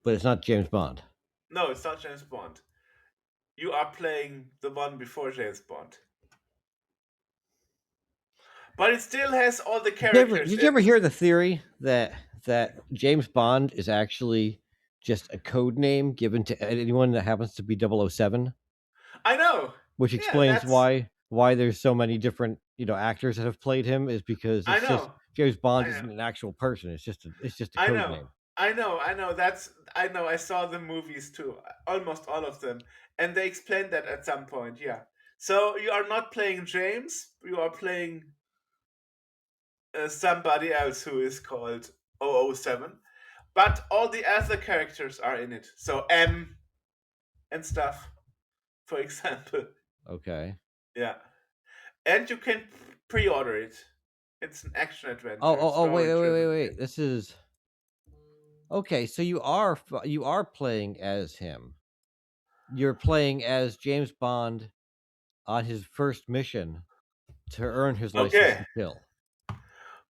But it's not James Bond. No, it's not James Bond. You are playing the one before James Bond. But it still has all the characters. Did you ever hear the theory that James Bond is actually just a code name given to anyone that happens to be 007? I know. Which Yeah, explains why there's so many different actors that have played him, is because I it's just know. James Bond I know. isn't an actual person. It's just a I code know. name. I know. I know. I saw the movies too. Almost all of them. And they explained that at some point, yeah. So you are not playing James, you are playing somebody else who is called 007. But all the other characters are in it. So M and stuff, for example. Okay. Yeah. And you can pre-order it. It's an action Oh, adventure. wait. This is okay. So you are playing as him. You're playing as James Bond on his first mission to earn his license Okay. to kill.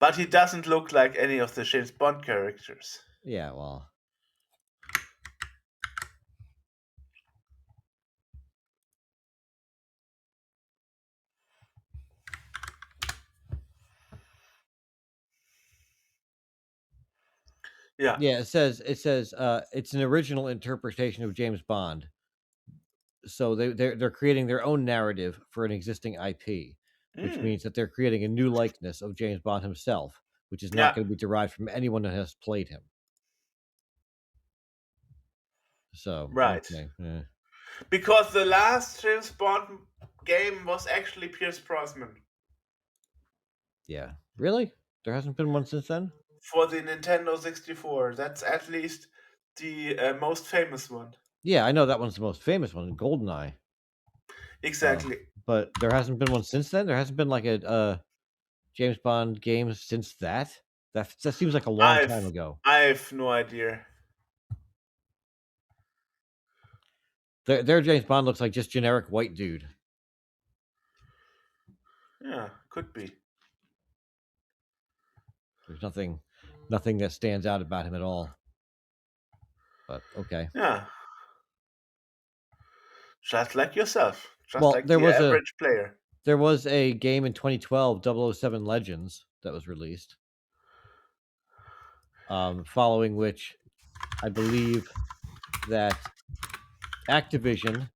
But he doesn't look like any of the James Bond characters. Yeah, well, Yeah. yeah. It says it's an original interpretation of James Bond. So they're creating their own narrative for an existing IP, which Mm. means that they're creating a new likeness of James Bond himself, which is not Yeah. going to be derived from anyone that has played him. So Right. okay, yeah. Because the last James Bond game was actually Pierce Brosnan Yeah, really? There hasn't been one since then? for the Nintendo 64. That's at least the most famous one. Yeah, I know that one's the most famous one, GoldenEye. Exactly. But there hasn't been one since then. There hasn't been like a James Bond game since that. That seems like a long time ago. I have no idea. Their James Bond looks like just generic white dude. Yeah, could be. There's nothing that stands out about him at all. But okay. Yeah. Just like yourself. Just Well, like the average player. there was a game in 2012, 007 Legends, that was released. Following which, I believe that Activision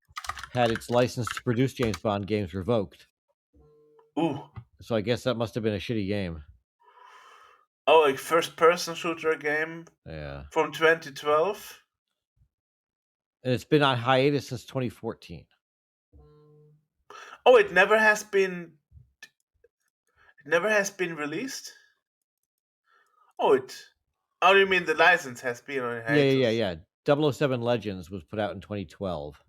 had its license to produce James Bond games revoked. Ooh. So I guess that must have been a shitty game. Oh, a first person shooter game Yeah. from 2012? And it's been on hiatus since 2014. Oh, it never has been released? Oh, you mean the license has been on hiatus? Yeah. 007 Legends was put out in 2012.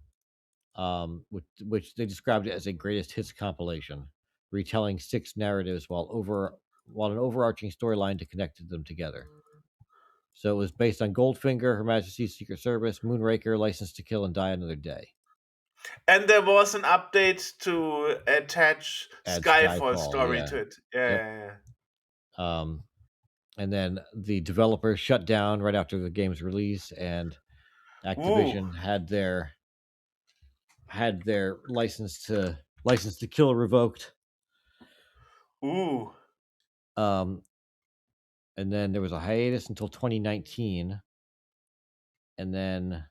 Which they described it as a greatest hits compilation, retelling 6 narratives while an overarching storyline to connect them together. So it was based on Goldfinger, Her Majesty's Secret Service, Moonraker, License to Kill, and Die Another Day. And there was an update to attach Add Skyfall Skyfall, story yeah. to it. Yep. Yeah. And then the developers shut down right after the game's release, and Activision had their license to kill revoked. Ooh. And then there was a hiatus until 2019, and then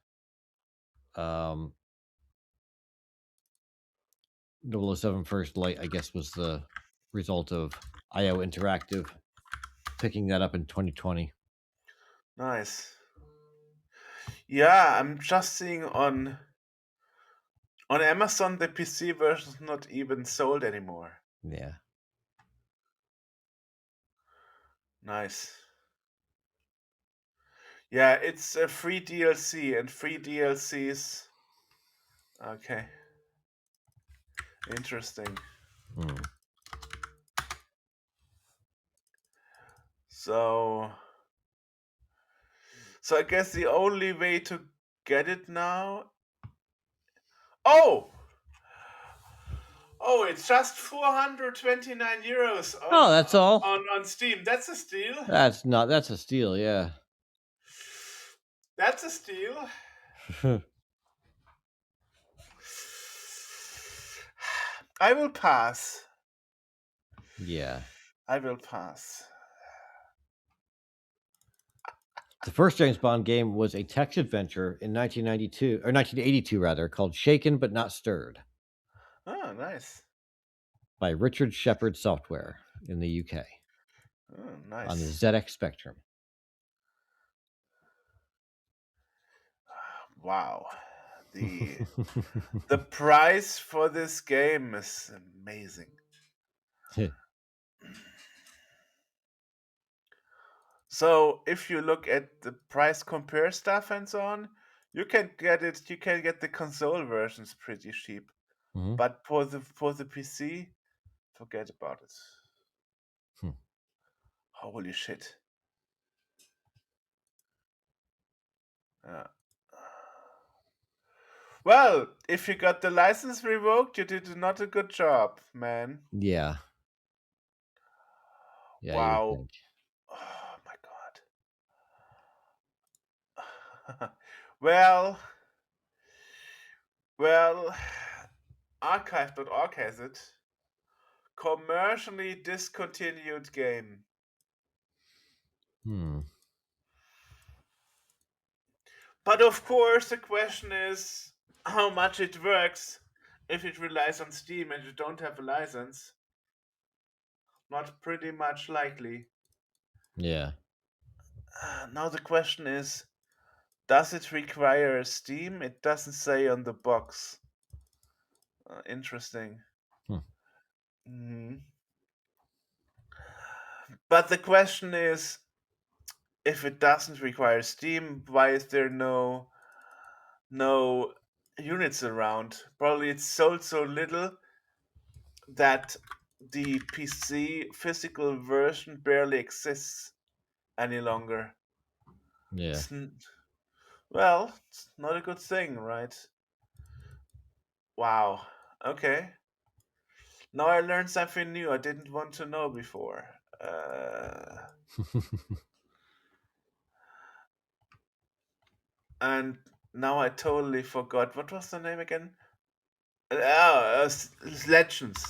007 First Light, I guess, was the result of IO Interactive picking that up in 2020. Nice. Yeah, I'm just seeing on Amazon the PC version is not even sold anymore. Yeah. Nice. Yeah, it's a free DLC and free DLCs. Okay. Interesting. Hmm. So I guess the only way to get it now. Oh, it's just 429 euros Oh, that's all. on Steam. That's a steal. That's a steal. Yeah. That's a steal. I will pass. Yeah. I will pass. The first James Bond game was a text adventure in 1992 or 1982 rather, called Shaken but Not Stirred Oh, nice. by Richard Shepherd Software in the UK Oh, on the nice. ZX Spectrum. Wow. The price for this game is amazing. So if you look at the price compare stuff and so on, you can get the console versions pretty cheap. Mhm. But for the PC, forget about it. Hmm. Holy shit. Well, if you got the license revoked, you did not a good job, man. Yeah. Yeah, you would Wow. think. Oh my god. well, archive.org has it. Commercially discontinued game. Hmm. But of course, the question is how much it works if it relies on Steam and you don't have a license. Not pretty much likely. Yeah. Now the question is, does it require Steam? It doesn't say on the box. Interesting. Hmm. But the question is, if it doesn't require Steam, why is there no units around? Probably it's sold so little that the PC physical version barely exists any longer. Yeah. It's not a good thing, right? Wow. Okay. Now I learned something new I didn't want to know before. And now I totally forgot. What was the name again? Legends.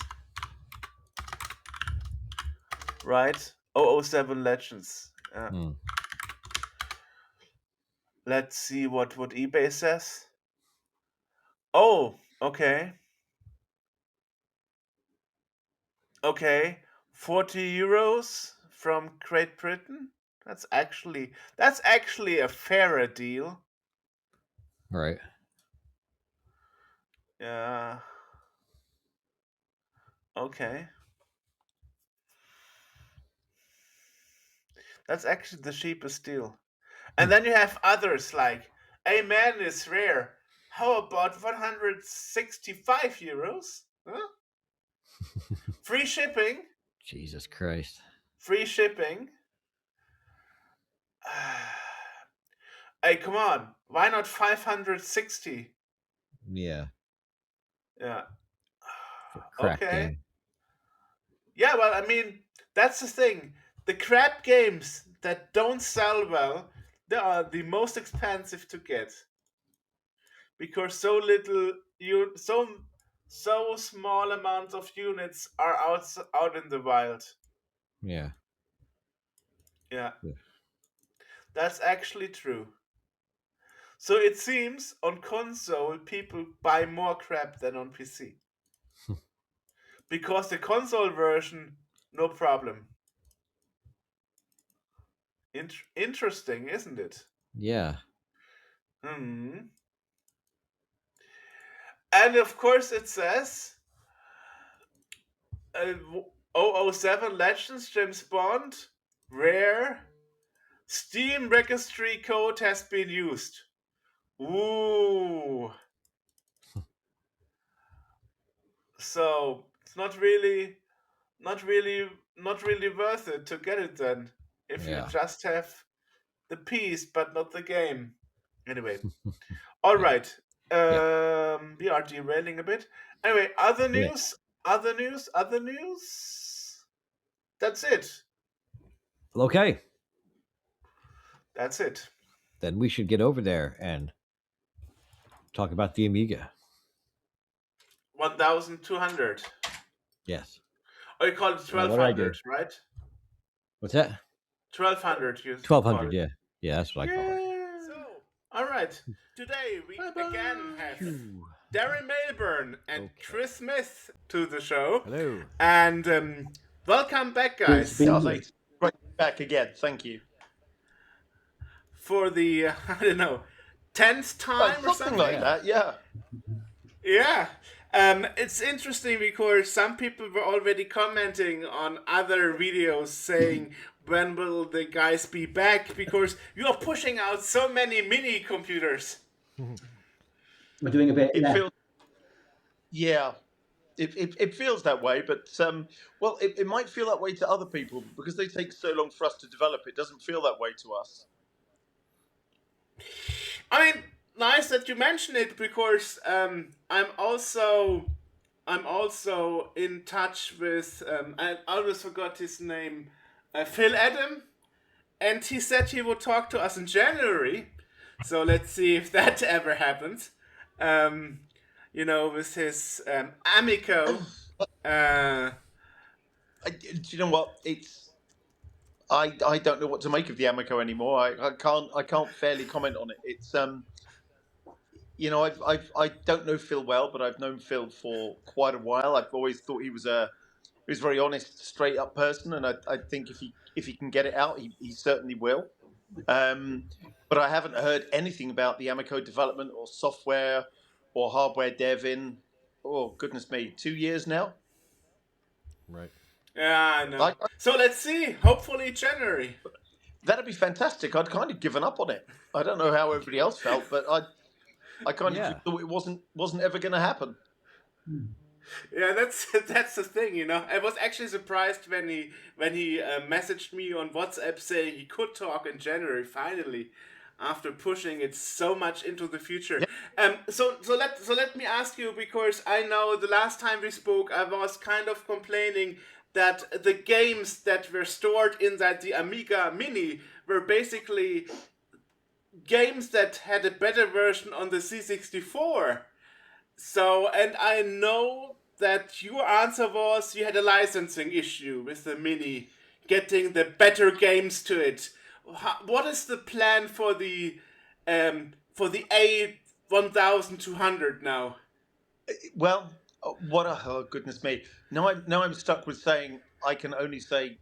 Right? 007 Legends. Hmm. Let's see what eBay says. Oh, okay. Okay. 40 euros from Great Britain? That's actually a fairer deal. Right. Yeah. Okay. That's actually the cheapest deal. And then you have others like a man is rare. How about 165 euros? Huh? Free shipping. Jesus Christ. Free shipping. Hey, come on. Why not 560? Yeah. Yeah. For a crap Okay. game. Yeah, well, I mean, that's the thing. The crap games that don't sell well, they are the most expensive to get because so little you so small amounts of units are out in the wild. Yeah. Yeah, Yeah. that's actually true. So it seems on console people buy more crap than on PC because the console version, no problem. Interesting, isn't it? Yeah. Hmm. And of course, it says 007 Legends James Bond Rare. Steam registry code has been used. Ooh. So it's not really worth it to get it then. If you Yeah. just have the piece but not the game. Anyway. All right. We are derailing a bit. Anyway, other Yeah. news. That's it. Okay. That's it. Then we should get over there and talk about the Amiga. 1200. Yes. Or you call it What do I do? 1200, right? What's that? 1200. You call 1200. it. Yeah. Yeah, that's what I call it. Yeah. So, all right. Today we again have Darren Melbourne and Chris Smith to the show. Hello. And welcome back, guys. Thanks. Right back again. Thank you. For the, I don't know, 10th time or something like that, yeah. Yeah. It's interesting because some people were already commenting on other videos saying, when will the guys be back? Because you are pushing out so many mini computers. We're doing a bit. It feels, yeah. It feels that way, but well, it might feel that way to other people because they take so long for us to develop. It doesn't feel that way to us. I mean, nice that you mention it because I'm also in touch with I always forgot his name, Phil Adam, and he said he would talk to us in January. So let's see if that ever happens. You know, with his Amico. Do you know what? I don't know what to make of the Amico anymore. I can't fairly comment on it. It's you know, I don't know Phil well, but I've known Phil for quite a while. I've always thought he was a very honest, straight up person, and I think if he can get it out, he certainly will. But I haven't heard anything about the Amico development or software or hardware dev in, oh goodness me, 2 years now. Right. Yeah, I know. So let's see. Hopefully January. That'd be fantastic. I'd kind of given up on it. I don't know how everybody else felt, but I kind of thought it wasn't ever going to happen. Yeah, that's the thing, you know. I was actually surprised when he messaged me on WhatsApp saying he could talk in January finally, after pushing it so much into the future. Yeah. So let me ask you, because I know the last time we spoke, I was kind of complaining that the games that were stored in the Amiga Mini were basically games that had a better version on the C64. So, and I know that your answer was you had a licensing issue with the Mini, getting the better games to it. What is the plan for the A1200 now? Well, oh goodness me! Now I'm stuck with saying I can only say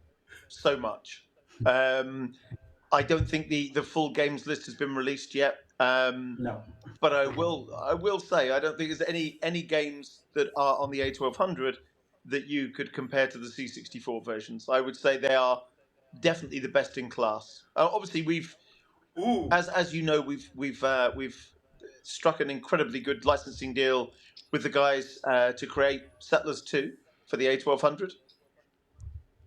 so much. I don't think the full games list has been released yet. No. But I will say I don't think there's any games that are on the A1200 that you could compare to the C64 versions. I would say they are definitely the best in class. Obviously, as you know, we've struck an incredibly good licensing deal with the guys to create Settlers 2 for the A1200.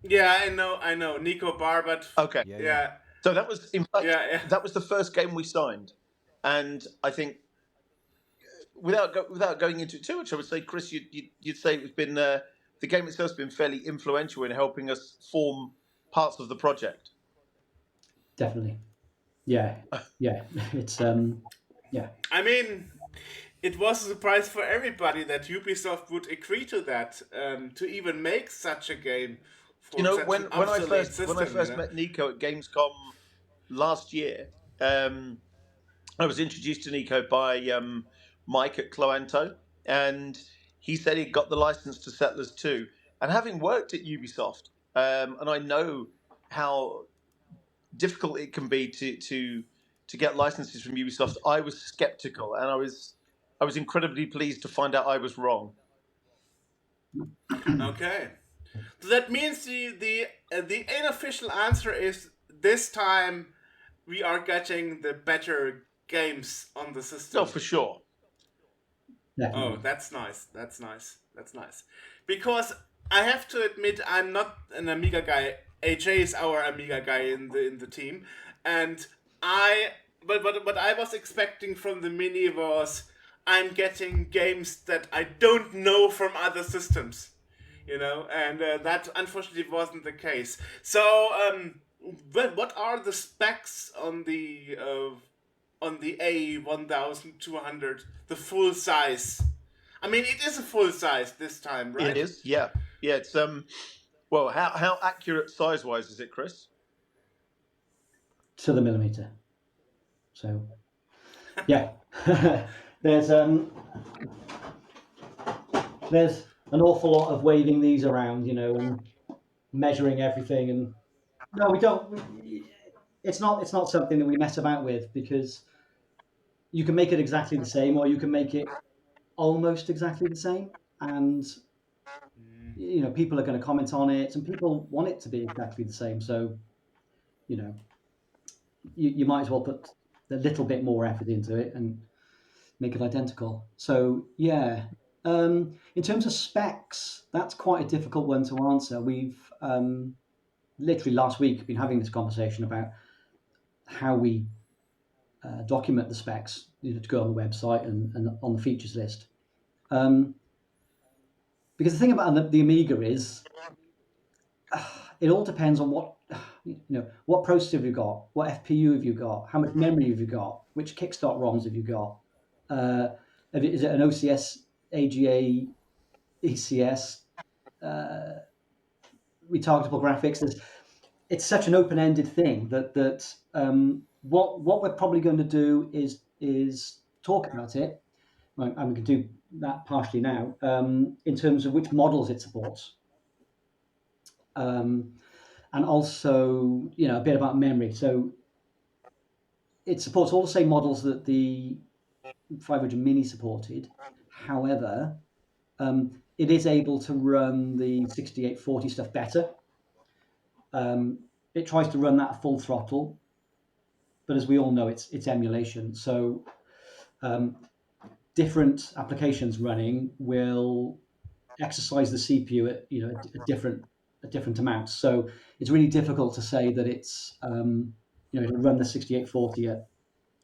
Yeah, I know. Nico Barbat. Okay. Yeah. So that was, in fact, that was the first game we signed, and I think without going into it too much, I would say, Chris, you'd say it's been the game itself has been fairly influential in helping us form parts of the project. Definitely. Yeah. It's yeah. I mean, it was a surprise for everybody that Ubisoft would agree to that, to even make such a game. For you know, such when I first met Nico at Gamescom last year, I was introduced to Nico by Mike at Cloanto, and he said he got the license to Settlers 2. And having worked at Ubisoft, and I know how difficult it can be to get licenses from Ubisoft, I was skeptical, and I was incredibly pleased to find out I was wrong. Okay. So that means the unofficial answer is this time we are getting the better games on the system. No, for sure. Definitely. Oh, that's nice. That's nice. That's nice. Because I have to admit, I'm not an Amiga guy. AJ is our Amiga guy in the team, and I. But what I was expecting from the Mini was I'm getting games that I don't know from other systems, you know, and that unfortunately wasn't the case. So, what are the specs on the A1200, the full size? I mean, it is a full size this time, right? It is, yeah. It's well, how accurate size wise is it, Chris? To the millimeter. So, yeah, there's an awful lot of waving these around, you know, and measuring everything. And no, we don't. It's not something that we mess about with, because you can make it exactly the same, or you can make it almost exactly the same, and you know, people are going to comment on it, and people want it to be exactly the same. So, you know, you might as well put a little bit more effort into it and make it identical. So yeah, in terms of specs, that's quite a difficult one to answer. We've literally last week been having this conversation about how we document the specs, you know, to go on the website and on the features list. Because the thing about the Amiga is, it all depends on what, you know, what processor have you got, what FPU have you got, how much memory have you got, which kickstart ROMs have you got, is it an OCS, AGA, ECS, retargetable graphics? It's such an open-ended thing that what we're probably going to do is talk about it, and we can do that partially now, in terms of which models it supports. And also, you know, a bit about memory. So it supports all the same models that the 500 Mini supported. However, it is able to run the 6840 stuff better. It tries to run that at full throttle, but as we all know, it's emulation. So different applications running will exercise the CPU at, you know, at different amounts. So it's really difficult to say that it's you know, to run the 6840 at,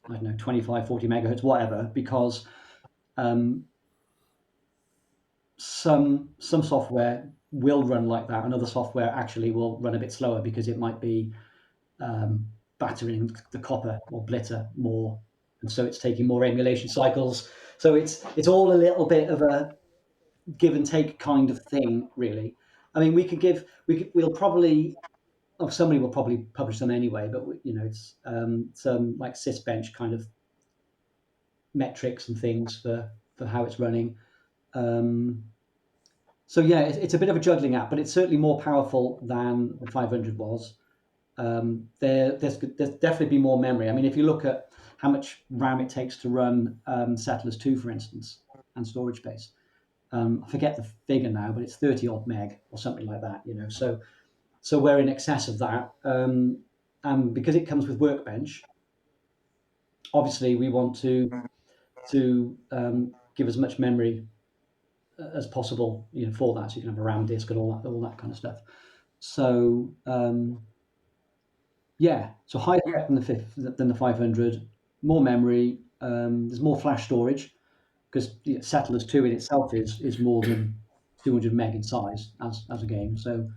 I don't know, 25, 40 megahertz, whatever, because some software will run like that, and other software actually will run a bit slower because it might be battering the copper or blitter more, and so it's taking more emulation cycles. So it's all a little bit of a give and take kind of thing, really. I mean, we'll probably, or somebody will probably publish them anyway, but you know, it's some like Sysbench kind of metrics and things for how it's running. So yeah, it's a bit of a juggling act, but it's certainly more powerful than the 500 was. There's definitely be more memory. I mean, if you look at how much RAM it takes to run Settlers 2, for instance, and storage space, I forget the figure now, but it's 30 odd meg or something like that. You know, so we're in excess of that, and because it comes with Workbench, obviously we want to give as much memory as possible, you know, for that, so you can have a RAM disk and all that kind of stuff. So yeah, so higher spec than the 500, more memory. There's more flash storage, because Settlers 2 in itself is more than 200 meg in size as a game. So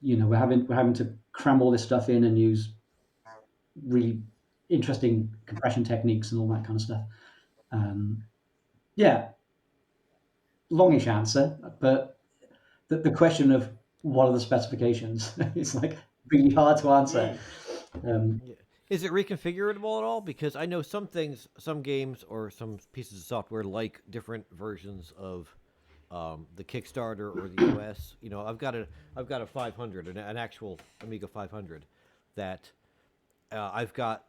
you know, we're having to cram all this stuff in and use really interesting compression techniques and all that kind of stuff. Yeah, longish answer, but the question of what are the specifications is like really hard to answer. Yeah. Is it reconfigurable at all? Because I know some things, some games, or some pieces of software like different versions of the Kickstarter or the OS. You know, I've got a 500, an actual Amiga 500, that I've got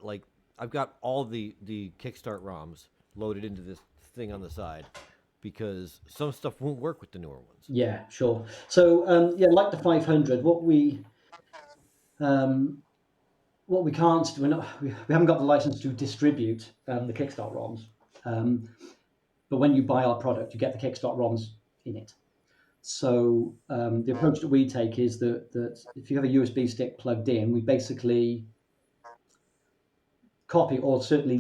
all the Kickstart ROMs loaded into this thing on the side, because some stuff won't work with the newer ones. Yeah, sure. So like the 500, what we can't, we haven't got the license to distribute the Kickstart ROMs. But when you buy our product, you get the Kickstart ROMs in it. So the approach that we take is that if you have a USB stick plugged in, we basically copy or certainly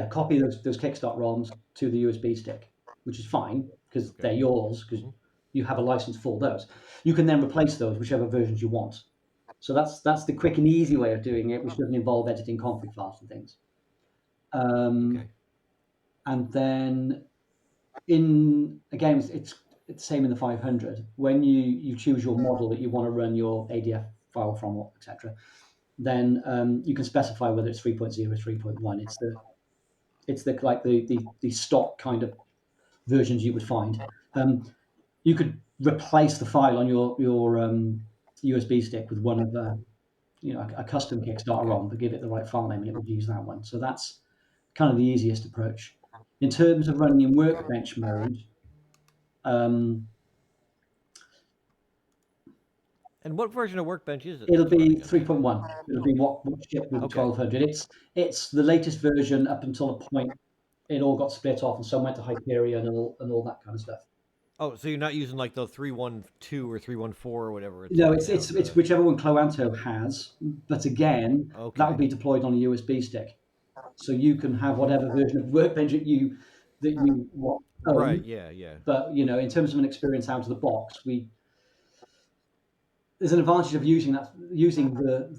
copy those Kickstart ROMs to the USB stick, which is fine because they're yours, because you have a license for those. You can then replace those whichever versions you want. So that's the quick and easy way of doing it, which doesn't involve editing config files and things. And then it's the same in the 500. When you choose your model that you want to run your ADF file from, etc., then you can specify whether it's 3.0 or 3.1. It's the stock kind of versions you would find. You could replace the file on your USB stick with one of a custom Kickstarter ROM, but give it the right file name and it would use that one. So that's kind of the easiest approach. In terms of running in Workbench mode, and what version of Workbench is it? It'll be 3.1. It'll be what shipped with 1200. It's the latest version up until a point. It all got split off, and some went to Hyperion and all that kind of stuff. Oh, so you're not using like the 3.12 or 3.14 or whatever? No, it's whichever one Cloanto has. But again, that will be deployed on a USB stick, so you can have whatever version of Workbench that you want. Right. Yeah. But in terms of an experience out of the box, there's an advantage of using the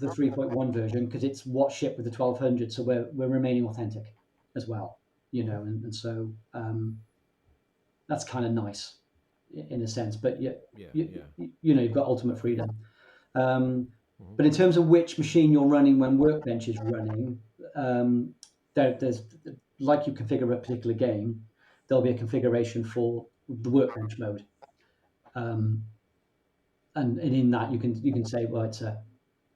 3.1 version because it's what shipped with the 1200, so we're remaining authentic as well, and so that's kind of nice in a sense. But you've got ultimate freedom. But in terms of which machine you're running when Workbench is running, there's like you configure a particular game, there'll be a configuration for the Workbench mode. And in that you can say,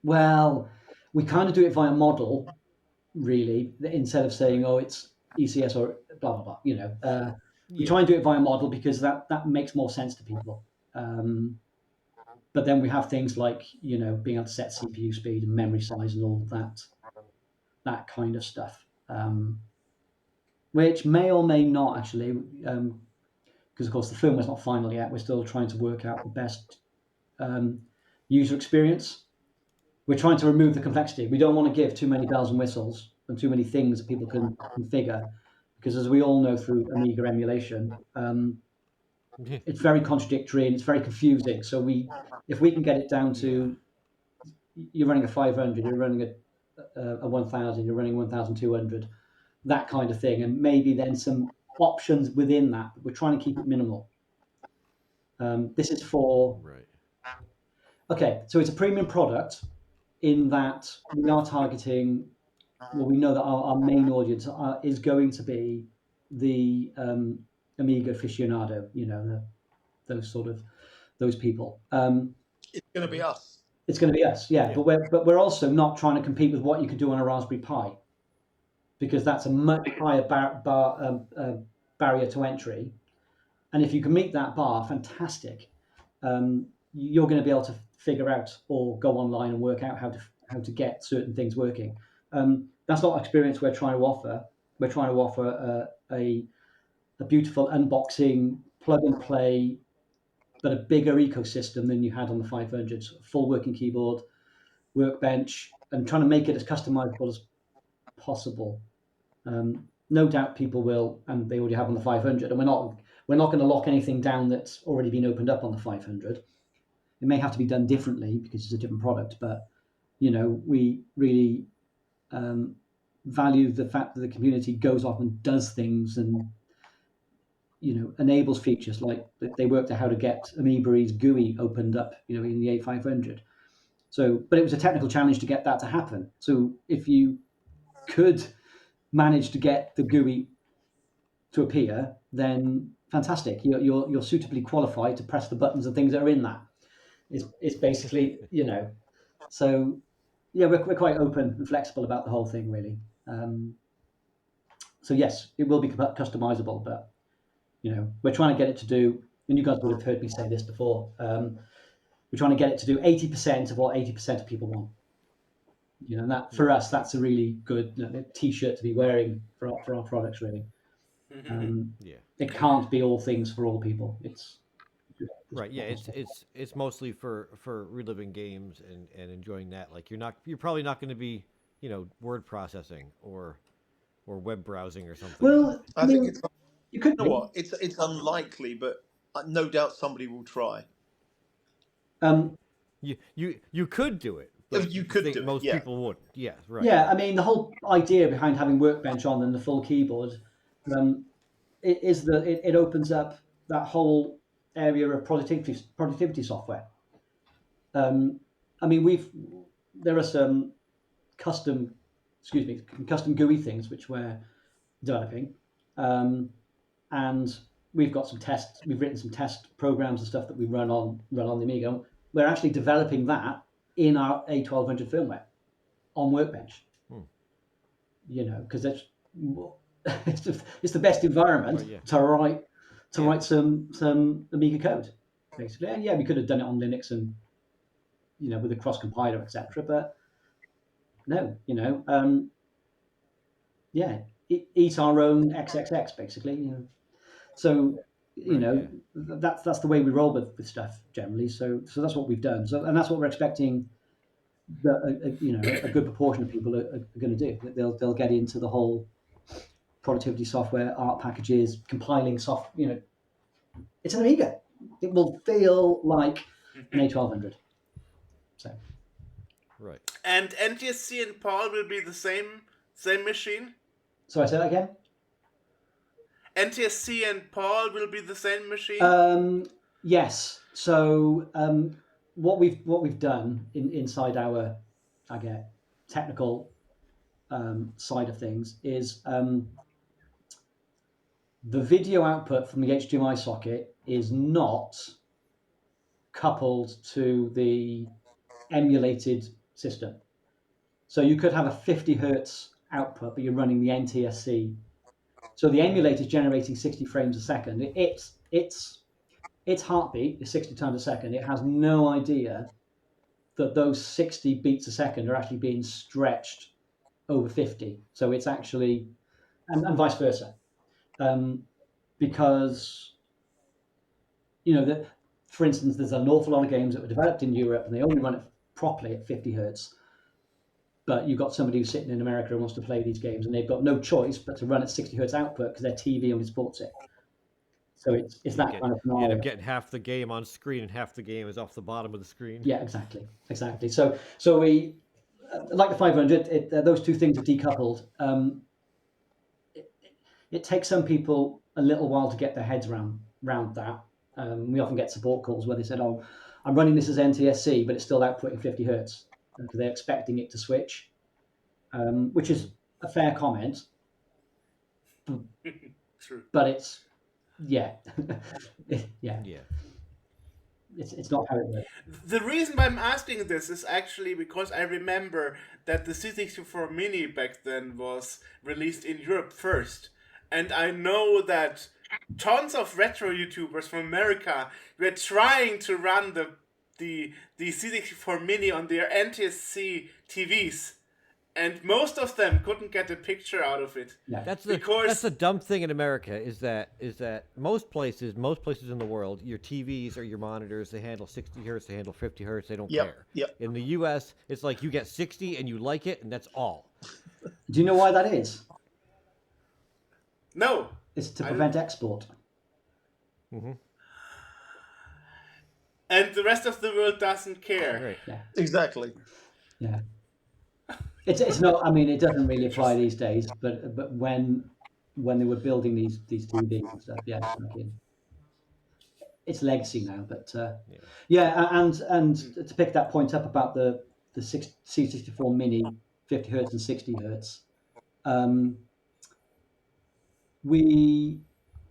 well, we kind of do it via model, really, instead of saying, it's ECS or blah blah blah. We try and do it via model because that makes more sense to people. But then we have things like being able to set CPU speed and memory size and all that kind of stuff, which may or may not actually, because of course the firmware's not final yet. We're still trying to work out the best user experience. We're trying to remove the complexity. We don't want to give too many bells and whistles and too many things that people can configure, because as we all know through Amiga emulation, it's very contradictory and it's very confusing. So if we can get it down to you're running a 500, you're running a 1000, you're running 1200, that kind of thing, and maybe then some options within that. But we're trying to keep it minimal. This is for okay. So it's a premium product in that we are targeting. Well, we know that our main audience is going to be the Amiga aficionado. Those people. It's going to be us. It's going to be us, yeah. But we're also not trying to compete with what you could do on a Raspberry Pi, because that's a much higher barrier to entry. And if you can meet that bar, fantastic. You're going to be able to figure out or go online and work out how to get certain things working. That's not experience we're trying to offer. We're trying to offer a beautiful unboxing, plug and play, but a bigger ecosystem than you had on the 500s. Full working keyboard, Workbench, and trying to make it as customizable as possible. No doubt people will, and they already have on the 500. And we're not going to lock anything down that's already been opened up on the 500. It may have to be done differently because it's a different product, but we really value the fact that the community goes off and does things and enables features like they worked out how to get Amiibri's GUI opened up in the A500. So, but it was a technical challenge to get that to happen. So if you could manage to get the GUI to appear, then fantastic. You're suitably qualified to press the buttons and things that are in that. It's basically So yeah, we're quite open and flexible about the whole thing, really. So yes, it will be customizable, but we're trying to get it to do, and you guys would have heard me say this before, we're trying to get it to do 80% of what 80% of people want. And that for us, that's a really good T-shirt to be wearing for our products, really. It can't be all things for all people. It's right. Yeah, it's mostly for reliving games and enjoying that. Like you're probably not going to be word processing or web browsing or something. Well, I think it's, you could you know what, it's unlikely, but no doubt somebody will try. You could do it. But You could do it. Most people wouldn't. Yeah, right. Yeah, I mean, the whole idea behind having Workbench on and the full keyboard is that it opens up that whole area of productivity software. I mean, there are some custom GUI things which we're developing, and we've got some tests. We've written some test programs and stuff that we run on the Amiga. We're actually developing that in our A1200 firmware on Workbench. Because it's the best environment to write some Amiga code, basically. And we could have done it on Linux and with a cross compiler, etc. But no, eat our own XXX, basically. So that's the way we roll with stuff generally. So that's what we've done. So and that's what we're expecting. A good proportion of people are going to do. They'll get into the whole productivity software, art packages, compiling software. It's an Amiga. It will feel like an A1200. So. Right. And NTSC and PAL will be the same machine? So I say that again? NTSC and PAL will be the same machine? Yes. So what we've done inside our technical side of things is the video output from the HDMI socket is not coupled to the emulated system. So you could have a 50 hertz output, but you're running the NTSC. So the emulator is generating 60 frames a second. Its heartbeat is 60 times a second. It has no idea that those 60 beats a second are actually being stretched over 50. So it's actually, and vice versa. Because, for instance, there's an awful lot of games that were developed in Europe and they only run it properly at 50 hertz. But you've got somebody who's sitting in America and wants to play these games and they've got no choice but to run at 60 hertz output because their TV only supports it. So it's that kind of scenario. You end up getting half the game on screen and half the game is off the bottom of the screen. Yeah, exactly. So we, like the 500, those two things are decoupled. It takes some people a little while to get their heads around that. We often get support calls where they said, "Oh, I'm running this as NTSC, but it's still outputting 50 hertz." Because they're expecting it to switch, which is a fair comment. True. But it's yeah. It's not how it works. The reason why I'm asking this is actually because I remember that the C64 Mini back then was released in Europe first. And I know that tons of retro YouTubers from America were trying to run the C64 Mini on their NTSC TVs, and most of them couldn't get a picture out of it. Yeah. That's the dumb thing in America is that most places in the world, your TVs or your monitors, they handle 60 hertz, they handle 50 hertz, they don't care. Yep. In the US, it's like you get 60 and you like it, and that's all. Do you know why that is? No. It's to prevent export. Mm-hmm. And the rest of the world doesn't care. Right. Yeah. Exactly. Yeah. It's not. I mean, it doesn't really apply these days. But when they were building these TVs and stuff, it's legacy now. But and to pick that point up about the C64 Mini 50 hertz and 60 hertz,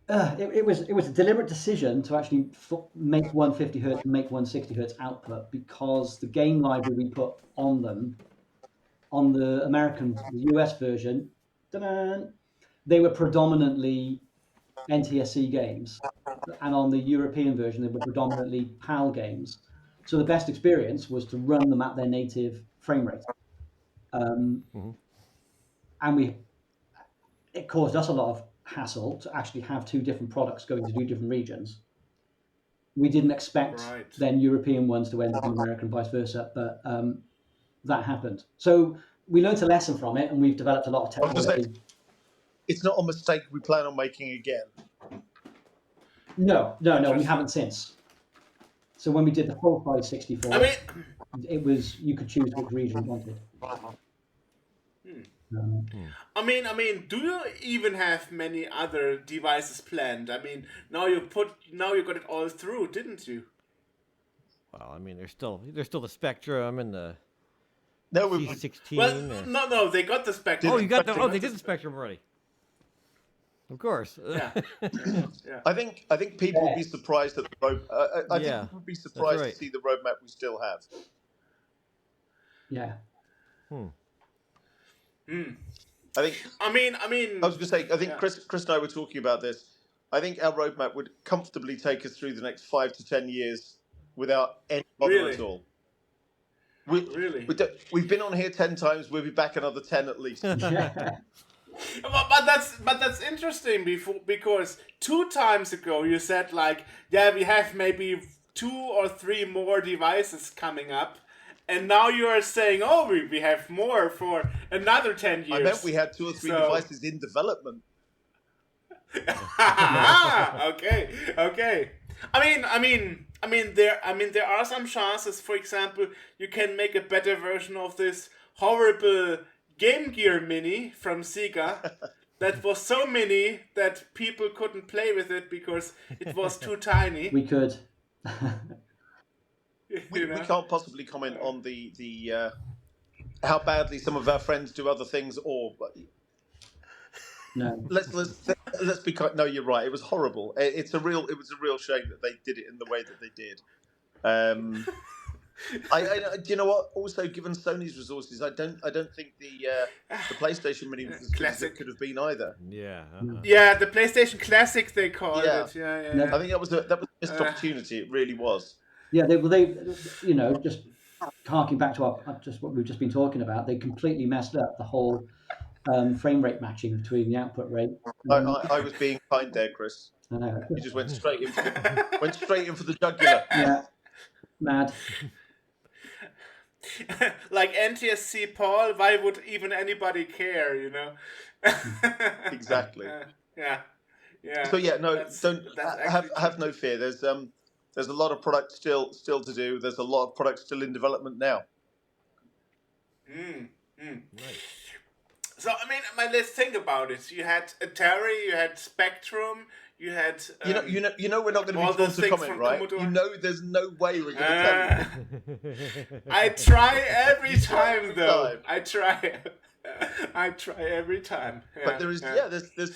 it was a deliberate decision to actually make one 50 hertz and make one 60 hertz output because the game library we put on them, on the US version, they were predominantly NTSC games, and on the European version, they were predominantly PAL games. So the best experience was to run them at their native frame rate. And it caused us a lot of hassle to actually have two different products going to do different regions. We didn't expect then European ones to end up in American, vice versa, but that happened. So we learned a lesson from it, and we've developed a lot of technology. It's not a mistake we plan on making again. No, we haven't since. So when we did the full size 64, it was you could choose which region you wanted. I mean, do you even have many other devices planned? I mean, now you got it all through, didn't you? Well, I mean, there's still the Spectrum and the C16. Well, no, they got the Spectrum. Oh, you got the. Oh, they did the Spectrum already. Of course. Yeah. Yeah. I think people will be surprised at the road. I think people will be surprised to see the roadmap we still have. Yeah. I think. I mean. I was going to say. I think Chris and I were talking about this. I think our roadmap would comfortably take us through the next 5 to 10 years without any bother at all. We've been on here 10 times. We'll be back another 10 at least. But that's interesting because 2 times ago you said we have maybe 2 or 3 more devices coming up, and now you are saying we have more for another 10 years. I meant we had 2 or 3 devices in development. Okay. I mean there are some chances. For example, you can make a better version of this horrible Game Gear Mini from Sega that was so mini that people couldn't play with it because it was too tiny. We could. We can't possibly comment on the how badly some of our friends do other things, no. Let's be kind. No, you're right. It was horrible. It was a real shame that they did it in the way that they did. Do you know what? Also, given Sony's resources, I don't think the PlayStation Mini was as classic could have been either. Yeah. Yeah, the PlayStation Classic they called it. Yeah. No. I think that was a missed opportunity. It really was. Yeah, they just harking back to just what we've just been talking about. They completely messed up the whole frame rate matching between the output rate. I was being kind there, Chris. I know. You just went straight in for the jugular. Yeah, mad. Like NTSC Paul, why would even anybody care, Exactly. Yeah. So don't have no fear. There's a lot of products still to do. There's a lot of products still in development now. Right. So I mean, let's think about it. You had Atari, you had Spectrum, you had. You know, we're not going to be told to comment, right? Commodore. There's no way we're going to tell you. I try every time, though. I try every time. Yeah, but there's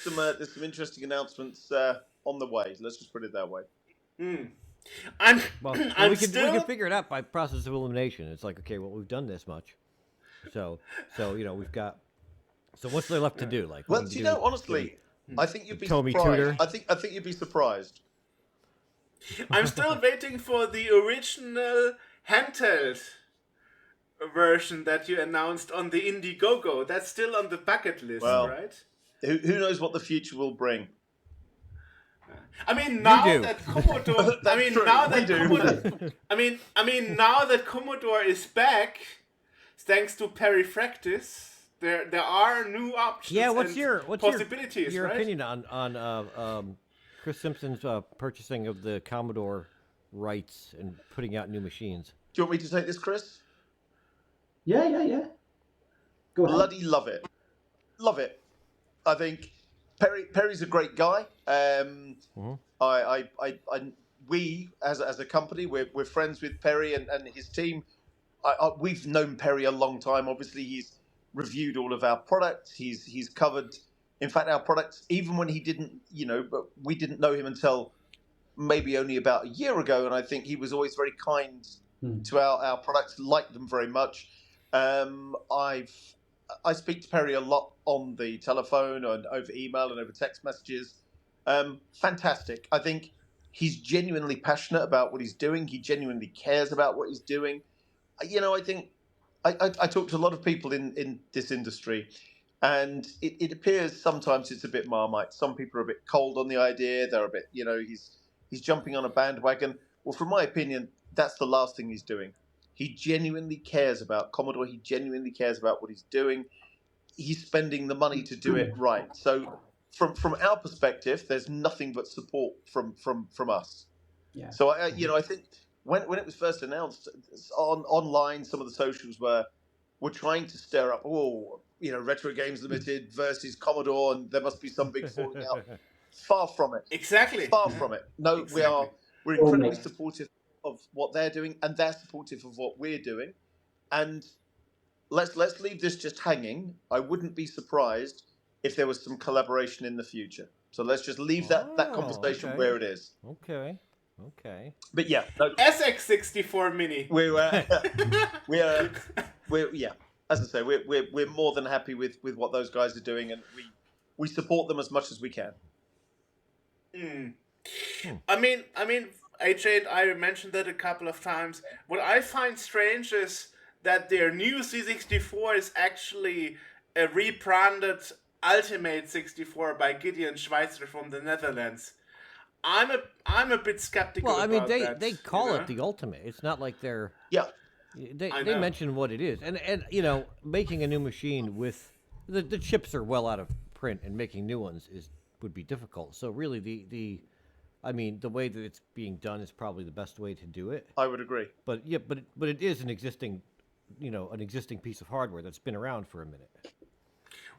some interesting announcements on the way. Let's just put it that way. We can figure it out by process of elimination. It's like, okay, well, we've done this much, so we've got. So what's there left to do? Honestly, I think you'd be surprised. I think you'd be surprised. I'm still waiting for the original handheld version that you announced on the Indiegogo. That's still on the bucket list, right? Who knows what the future will bring? I mean, now that Commodore. Now that Commodore is back, thanks to Perifractis. There are new options. Yeah, what's possibilities, your opinion on Chris Simpson's purchasing of the Commodore rights and putting out new machines? Do you want me to take this, Chris? Yeah. Go ahead. Bloody love it. I think Perry's a great guy. We as a company, we're friends with Perry and his team. We've known Perry a long time. Obviously, he's reviewed all of our products. He's covered, in fact, our products, even when he didn't, but we didn't know him until maybe only about a year ago. And I think he was always very kind to our products, liked them very much. I speak to Perry a lot on the telephone and over email and over text messages. Fantastic. I think he's genuinely passionate about what he's doing. He genuinely cares about what he's doing. I think I talk to a lot of people in this industry, and it appears sometimes it's a bit Marmite. Some people are a bit cold on the idea. They're a bit, he's jumping on a bandwagon. Well, from my opinion, that's the last thing he's doing. He genuinely cares about Commodore. He genuinely cares about what he's doing. He's spending the money to do it right. So, from our perspective, there's nothing but support from us. Yeah. So I think when it was first announced online, some of the socials were trying to stir up, Retro Games Limited versus Commodore, and there must be some big falling out. Far from it. Exactly. Far from it. No, Exactly. we're incredibly supportive of what they're doing, and they're supportive of what we're doing. And let's leave this just hanging. I wouldn't be surprised if there was some collaboration in the future. So let's just leave that conversation where it is. Okay. But yeah, no, SX64 Mini. we're as I say, we're more than happy with what those guys are doing, and we support them as much as we can. I mean, AJ and I mentioned that a couple of times. What I find strange is that their new C64 is actually a rebranded Ultimate 64 by Gideon Schweitzer from the Netherlands. I'm a bit skeptical. Well, I mean, about they call it the Ultimate. It's not like they're They mention what it is, and making a new machine with the chips are well out of print, and making new ones would be difficult. So really, the way that it's being done is probably the best way to do it. I would agree. But it is an existing piece of hardware that's been around for a minute.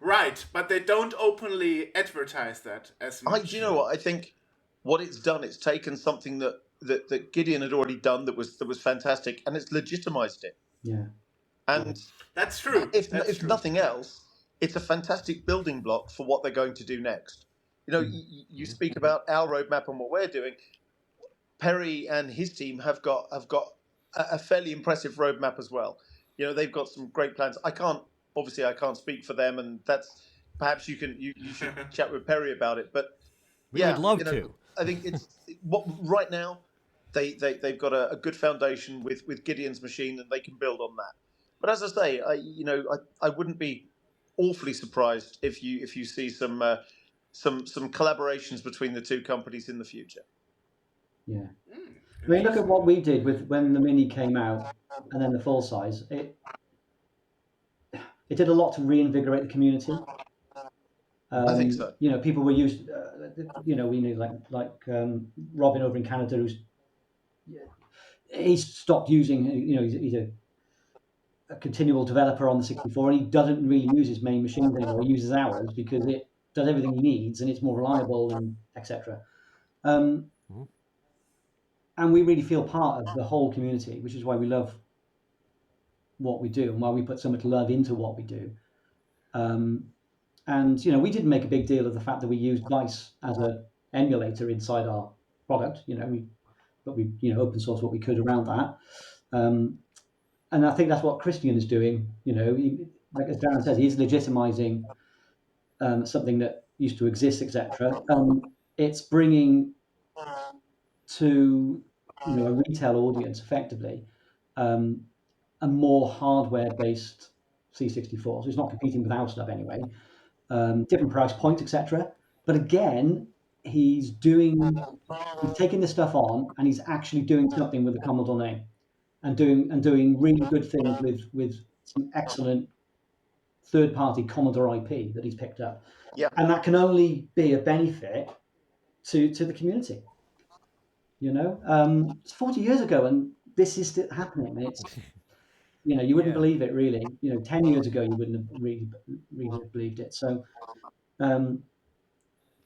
Right, but they don't openly advertise that as much. Do you know what I think? What it's done, it's taken something that Gideon had already done that was fantastic, and it's legitimized it. Yeah, and that's true. If nothing else, it's a fantastic building block for what they're going to do next. You speak about our roadmap and what we're doing. Perry and his team have got a fairly impressive roadmap as well. They've got some great plans. I can't speak for them, and that's perhaps you should chat with Perry about it. But we would love to. I think it's right now they've got a good foundation with Gideon's machine, and they can build on that. But as I say, I wouldn't be awfully surprised if you see some collaborations between the two companies in the future. Yeah. I mean, look at what we did when the Mini came out, and then the full size. It did a lot to reinvigorate the community. I think so. People were used. We knew like Robin over in Canada, he's stopped using. He's a continual developer on the 64, and he doesn't really use his main machines anymore. He uses ours because it does everything he needs, and it's more reliable and etc. And we really feel part of the whole community, which is why we love what we do and why we put so much love into what we do. And we didn't make a big deal of the fact that we used Vice as an emulator inside our product. We open source what we could around that. And I think that's what Christian is doing. Like as Darren says, he's legitimizing something that used to exist, etc. It's bringing to a retail audience effectively a more hardware-based C64. So it's not competing with our stuff anyway. Different price points, etc. But again, he's taking this stuff on, and he's actually doing something with the Commodore name, and doing really good things with some excellent third-party Commodore IP that he's picked up. Yeah. And that can only be a benefit to the community. It's 40 years ago, and this is still happening. And it's you wouldn't believe it, really. 10 years ago, you wouldn't have really believed it. So, and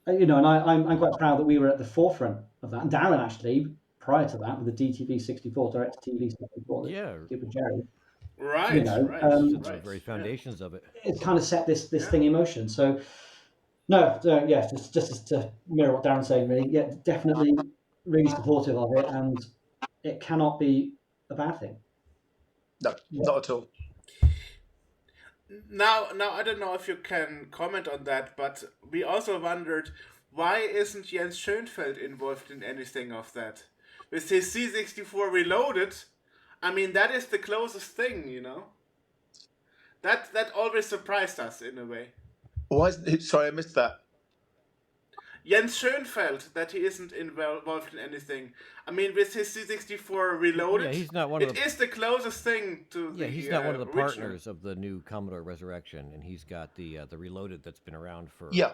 I'm quite proud that we were at the forefront of that. And Darren, actually, prior to that, with the DTV64, Direct-to-TV 64, that did with Jerry. Right, right. The very foundations of it. It kind of set this thing in motion. So, just to mirror what Darren's saying, really, definitely really supportive of it, and it cannot be a bad thing. No, not at all. Now, I don't know if you can comment on that, but we also wondered why isn't Jens Schoenfeld involved in anything of that? With his C64 Reloaded, I mean, that is the closest thing, you know? That always surprised us in a way. Why is it? Sorry, I missed that. Jens Schoenfeld, that he isn't involved in anything. I mean, with his C64 Reloaded, Yeah, he's not one it of the. is the closest thing to the Yeah, he's not one of the original. partners of the new Commodore Resurrection, and he's got the Reloaded that's been around for Yeah.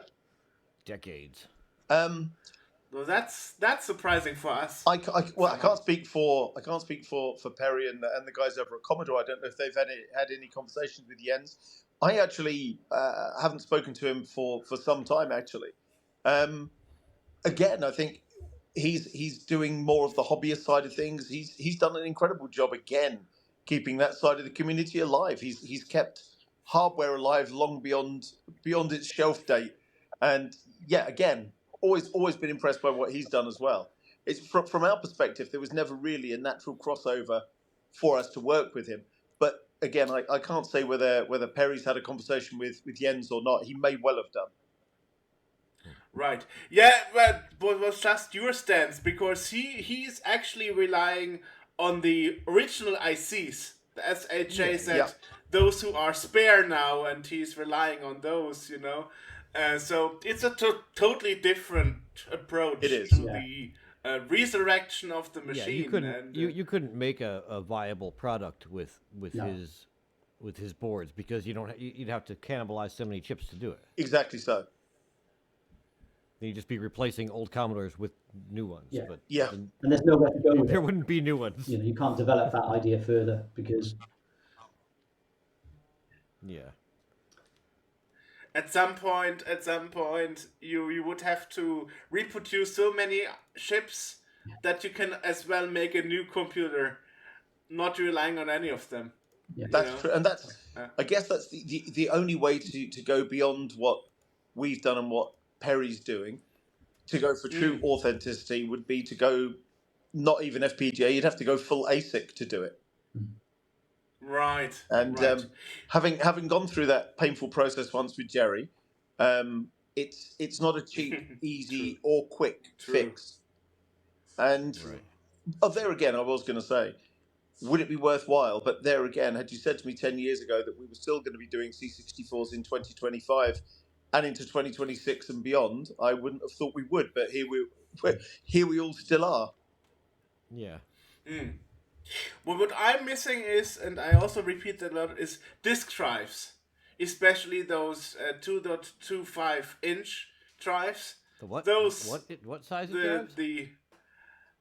decades. Well, that's surprising for us. I can't speak for Perry and the guys over at Commodore. I don't know if they've had any conversations with Jens. I actually haven't spoken to him for some time. Actually, again, I think he's doing more of the hobbyist side of things. He's done an incredible job again, keeping that side of the community alive. He's kept hardware alive long beyond its shelf date, and yeah, again, always been impressed by what he's done as well. It's from our perspective, there was never really a natural crossover for us to work with him. But again, I can't say whether Perry's had a conversation with Jens or not. He may well have done. Right. Yeah, but it was just your stance, because he's actually relying on the original ICs. As AJ said, those who are spare now, and he's relying on those, you know. So it's a totally different approach to the resurrection of the machine. You couldn't make a viable product with his boards, because you'd have to cannibalize so many chips to do it. Exactly so. You'd just be replacing old Commodores with new ones. Yeah. But and there's nowhere to go with there wouldn't be new ones. You know, you can't develop that idea further because. Yeah. At some point, you would have to reproduce so many chips that you can as well make a new computer, not relying on any of them. Yeah. That's true, and that's I guess that's the only way to go beyond what we've done and what Perry's doing. To go for true authenticity would be to go not even FPGA. You'd have to go full ASIC to do it. Right. And having gone through that painful process once with Jerry, it's not a cheap, easy, or quick fix. And there again, I was going to say, would it be worthwhile? But there again, had you said to me 10 years ago that we were still going to be doing C64s in 2025 and into 2026 and beyond, I wouldn't have thought we would. But here we all still are. Yeah. Well, what I'm missing is, and I also repeat that a lot, is disk drives, especially those 2.25 inch drives. The what? Those what size of drives? The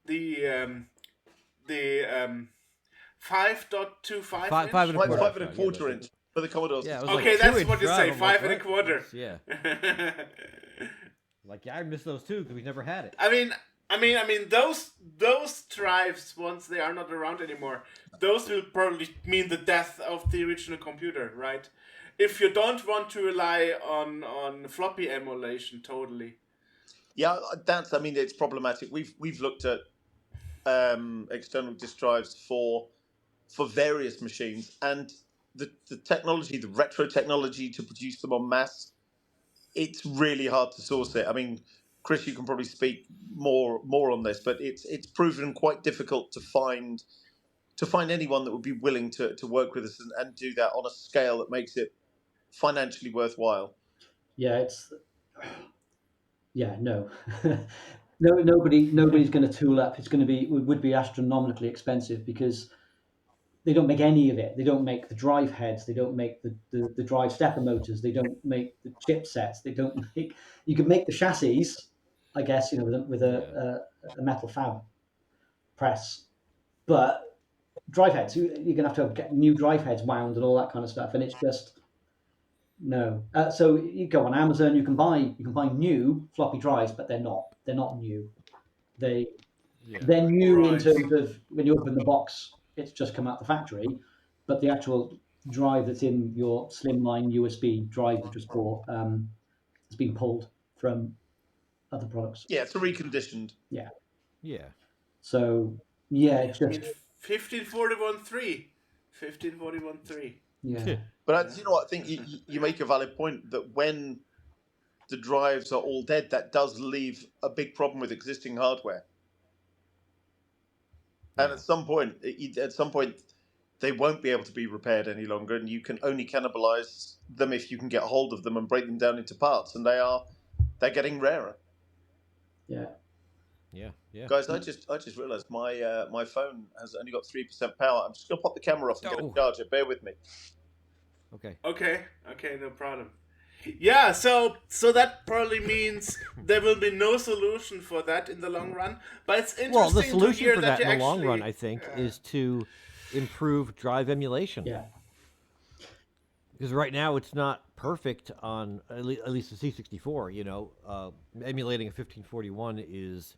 5.25 5 and a quarter inch for the Commodores. Yeah, okay, that's what you say. 5 and a quarter. Yeah. I miss those too because we never had it. I mean, those drives, once they are not around anymore, those will probably mean the death of the original computer, right? If you don't want to rely on floppy emulation, totally. Yeah, it's problematic. We've looked at external disk drives for various machines, and the technology, the retro technology to produce them en masse, it's really hard to source it. I mean, Chris, you can probably speak more on this, but it's proven quite difficult to find anyone that would be willing to work with us and do that on a scale that makes it financially worthwhile. Yeah, no. Nobody's going to tool up. It would be astronomically expensive because they don't make any of it. They don't make the drive heads. They don't make the drive stepper motors. They don't make the chipsets. They don't make. You can make the chassis, I guess, with a metal fab press, but drive heads. You're going to have get new drive heads wound and all that kind of stuff, and it's just no. So you go on Amazon. You can buy new floppy drives, but they're not new. They're new in terms of when you open the box, it's just come out the factory, but the actual drive that's in your slimline USB drive you just bought has been pulled from other products. Yeah, it's reconditioned. Yeah. I So mean, 1541.3. 1541.3. Yeah. But you know what? I think you make a valid point that when the drives are all dead, that does leave a big problem with existing hardware. And Yeah. at some point, they won't be able to be repaired any longer, and you can only cannibalize them if you can get hold of them and break them down into parts. And they're getting rarer. Yeah. Guys, I just realised my phone has only got 3% power. I'm just gonna pop the camera off and get a charger. Bear with me. Okay, no problem. Yeah, so that probably means there will be no solution for that in the long run. But it's interesting well, the solution to hear for that in the actually, long run, I think, is to improve drive emulation. Yeah. Because right now it's not perfect on at least the C64. You know, emulating a 1541 is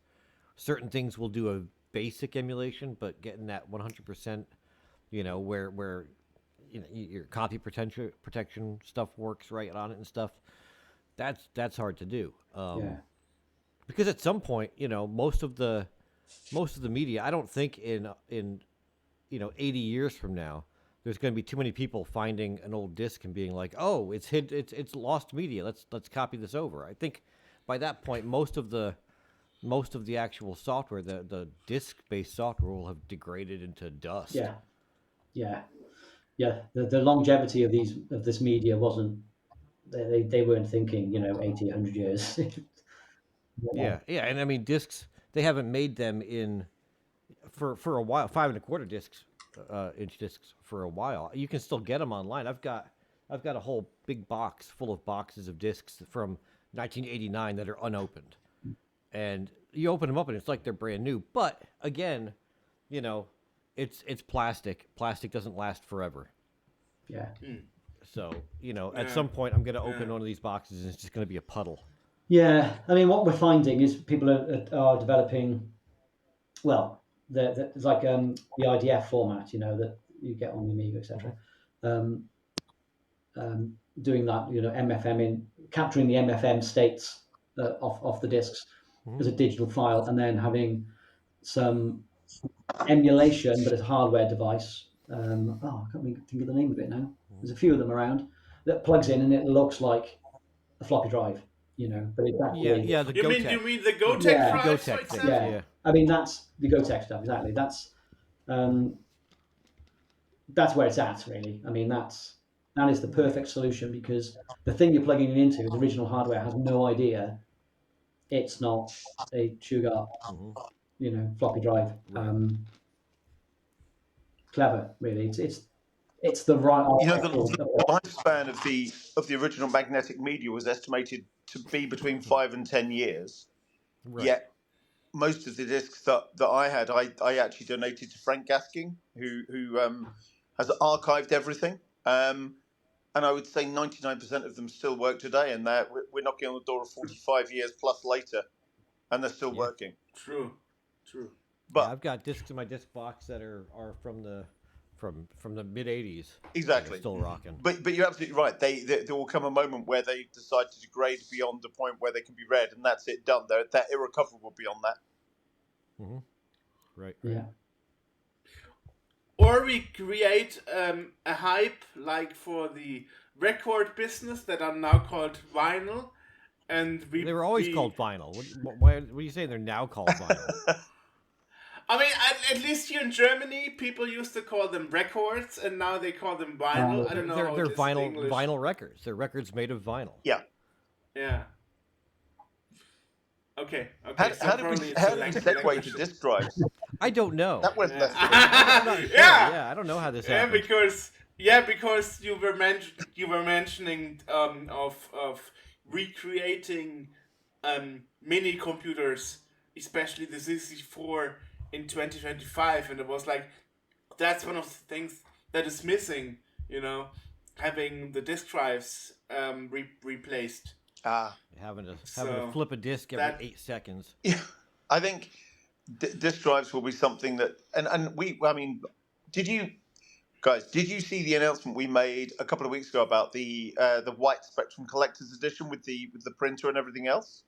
certain things will do a basic emulation, but getting that 100%, you know, where you know your copy protection stuff works right on it and stuff. That's hard to do. Because at some point, you know, most of the media, I don't think in 80 years from now, there's going to be too many people finding an old disc and being like, "Oh, it's lost media. Let's copy this over." I think by that point, most of the actual software, the disc-based software, will have degraded into dust. Yeah. The longevity of this media wasn't. They weren't thinking, 80, 100 years. Yeah, and I mean discs. They haven't made them for a while. 5.25 discs, inch discs for a while. You can still get them online. I've got a whole big box full of boxes of discs from 1989 that are unopened, and you open them up and it's like they're brand new. But again, you know, it's plastic. Plastic doesn't last forever. Yeah. So at some point I'm going to open one of these boxes and it's just going to be a puddle. Yeah, I mean, what we're finding is people are developing. Well, it's like the IDF format, that you get on the Amiga, etc. Doing that, MFM capturing the MFM states off the discs as a digital file, and then having some emulation, but as a hardware device. I can't think of the name of it now. There's a few of them around that plugs in, and it looks like a floppy drive, but it's actually the you Gotek. mean the Gotek drives, for example? Yeah. I mean, that's the Gotek stuff, exactly. That's where it's at, really. I mean, that is the perfect solution, because the thing you're plugging it into, the original hardware, has no idea it's not a Sugar, floppy drive. Right. Clever, really. It's the right. The lifespan of the original magnetic media was estimated to be between 5 and 10 years. Right. Yet most of the discs that I had, I actually donated to Frank Gasking, who has archived everything. And I would say 99% of them still work today, and we're knocking on the door of 45 years plus later, and they're still working. True. But I've got discs in my disc box that are from the mid '80s. Exactly. Still rocking. But you're absolutely right. There will come a moment where they decide to degrade beyond the point where they can be read, and that's it, done. They're irrecoverable beyond that. Mm-hmm. Right. Yeah. Or we create a hype like for the record business that are now called vinyl, and they were always called vinyl. What are you saying? They're now called vinyl. I mean, at least here in Germany, people used to call them records, and now they call them vinyl. I don't know. They're vinyl records. They're records made of vinyl. Yeah. Okay. How did we segue to disc drives? I don't know. That went less. I don't know how this happened. Because you were mentioning of recreating mini computers, especially the C64 in 2025, and it was like that's one of the things that is missing. Having the disk drives replaced. Having to flip a disc every 8 seconds. Yeah, I think disk drives will be something that, did you see the announcement we made a couple of weeks ago about the White Spectrum Collector's Edition with the printer and everything else?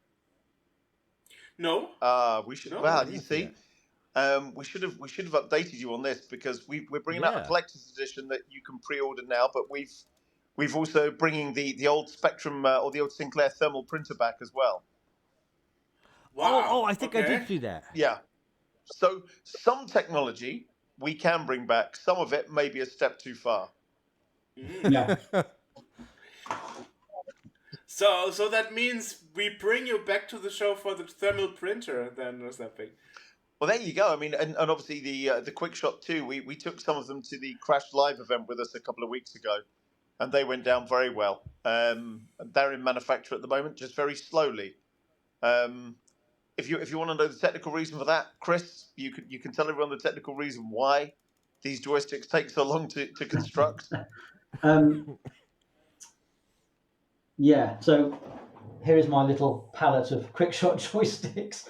No. We should. No, well, you see, we should have updated you on this, because we're bringing out a collector's edition that you can pre-order now, but we've also bringing the old Spectrum or the old Sinclair thermal printer back as well. Wow. I think I did see that. Yeah. So some technology we can bring back. Some of it may be a step too far. Yeah. So that means we bring you back to the show for the thermal printer then or something. Well, there you go. I mean, and obviously the Quick Shot too. We took some of them to the Crash Live event with us a couple of weeks ago, and they went down very well. They're in manufacture at the moment, just very slowly. If you want to know the technical reason for that, Chris, you can tell everyone the technical reason why these joysticks take so long to construct. Yeah, so here is my little palette of quick-shot joysticks.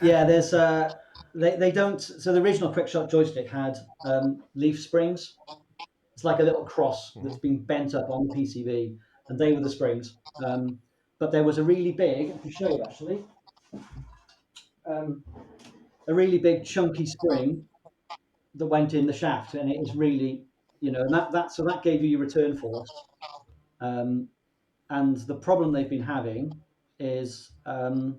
Yeah, there's they don't. So the original quick-shot joystick had leaf springs. It's like a little cross that's been bent up on the PCB, and they were the springs. But there was a really big, I can show you actually, a really big chunky spring that went in the shaft, and it is really, and that gave you your return force. And the problem they've been having is a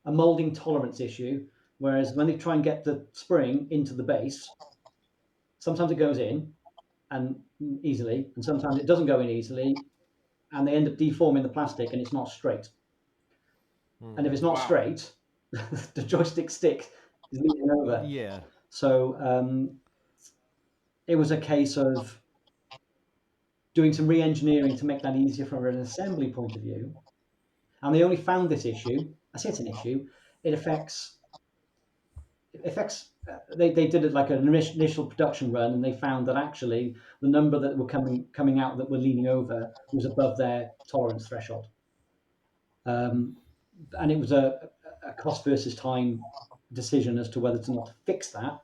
molding tolerance issue. Whereas when they try and get the spring into the base, sometimes it goes in and easily, and sometimes it doesn't go in easily, and they end up deforming the plastic, and it's not straight. And if it's not straight, the joystick stick is leaning over. Yeah. So it was a case of doing some re-engineering to make that easier from an assembly point of view. And they only found this issue. I say it's an issue. It affects. They did it like an initial production run, and they found that actually the number that were coming out that were leaning over was above their tolerance threshold. And it was a cost versus time decision as to whether to not fix that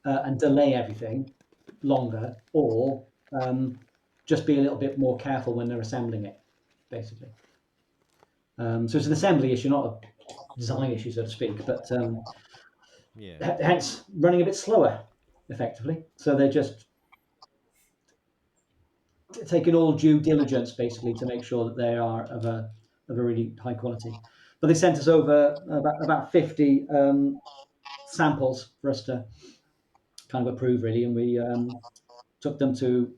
and delay everything longer, or just be a little bit more careful when they're assembling it, basically. So it's an assembly issue, not a design issue, so to speak, but hence running a bit slower, effectively. So they're just taking all due diligence, basically, to make sure that they are of a really high quality. But they sent us over about 50 samples for us to kind of approve, really, and we took them to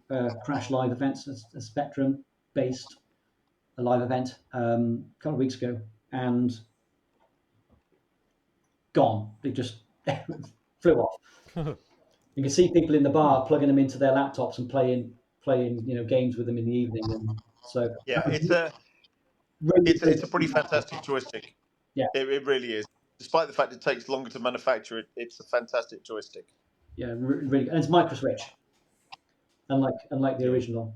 Crash Live events, a Spectrum-based live event a couple of weeks ago, and gone. They just flew off. You can see people in the bar plugging them into their laptops and playing games with them in the evening. And so yeah, it's a pretty fantastic joystick. Yeah, it really is. Despite the fact it takes longer to manufacture it, it's a fantastic joystick. Yeah, really, and it's micro switch, unlike the original.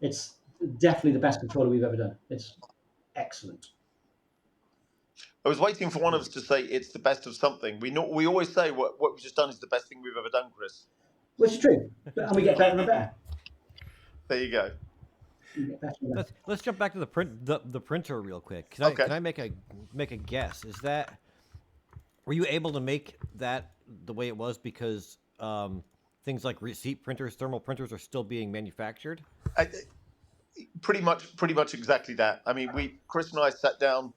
It's definitely the best controller we've ever done. It's excellent. I was waiting for one of us to say it's the best of something. We always say what we've just done is the best thing we've ever done, Chris. Which is true, and we get better and better. There you go. Let's jump back to the printer real quick. Can I make a guess? Is that, were you able to make that the way it was because things like receipt printers, thermal printers are still being manufactured? Pretty much exactly that. I mean, Chris and I sat down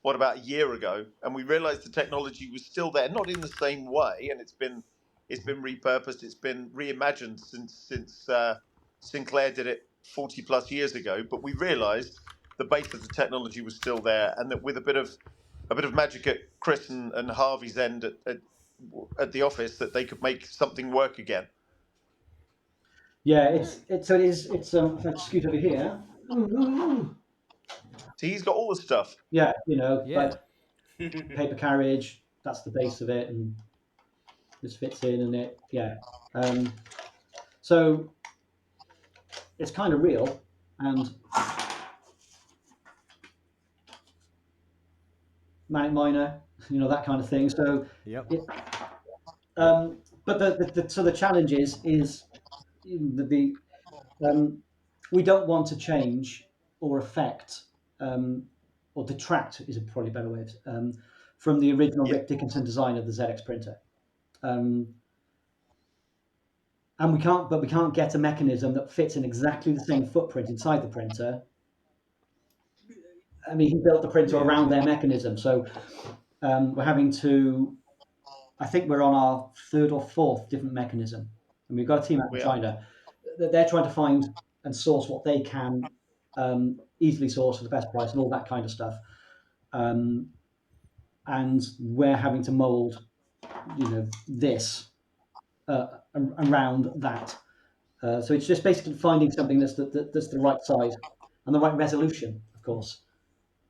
about a year ago, and we realized the technology was still there, not in the same way, and it's been repurposed, it's been reimagined since Sinclair did it 40 plus years ago. But we realized the base of the technology was still there, and that with a bit of magic at Chris and Harvey's end at the office, that they could make something work again. Yeah, it's if I scoot over here. So he's got all the stuff. Yeah, like paper carriage, that's the base of it, and this fits in, and it, so it's kind of real, and minor, that kind of thing. So but the challenge is we don't want to change or affect or detract is probably a better way from the original Rick Dickinson design of the ZX printer. And we can't get a mechanism that fits in exactly the same footprint inside the printer. I mean, he built the printer around their mechanism, so we're having to. I think we're on our third or fourth different mechanism, and we've got a team out in China. They're trying to find and source what they can easily source for the best price and all that kind of stuff. And we're having to mold, this around that. So it's just basically finding something that's the right size and the right resolution, of course.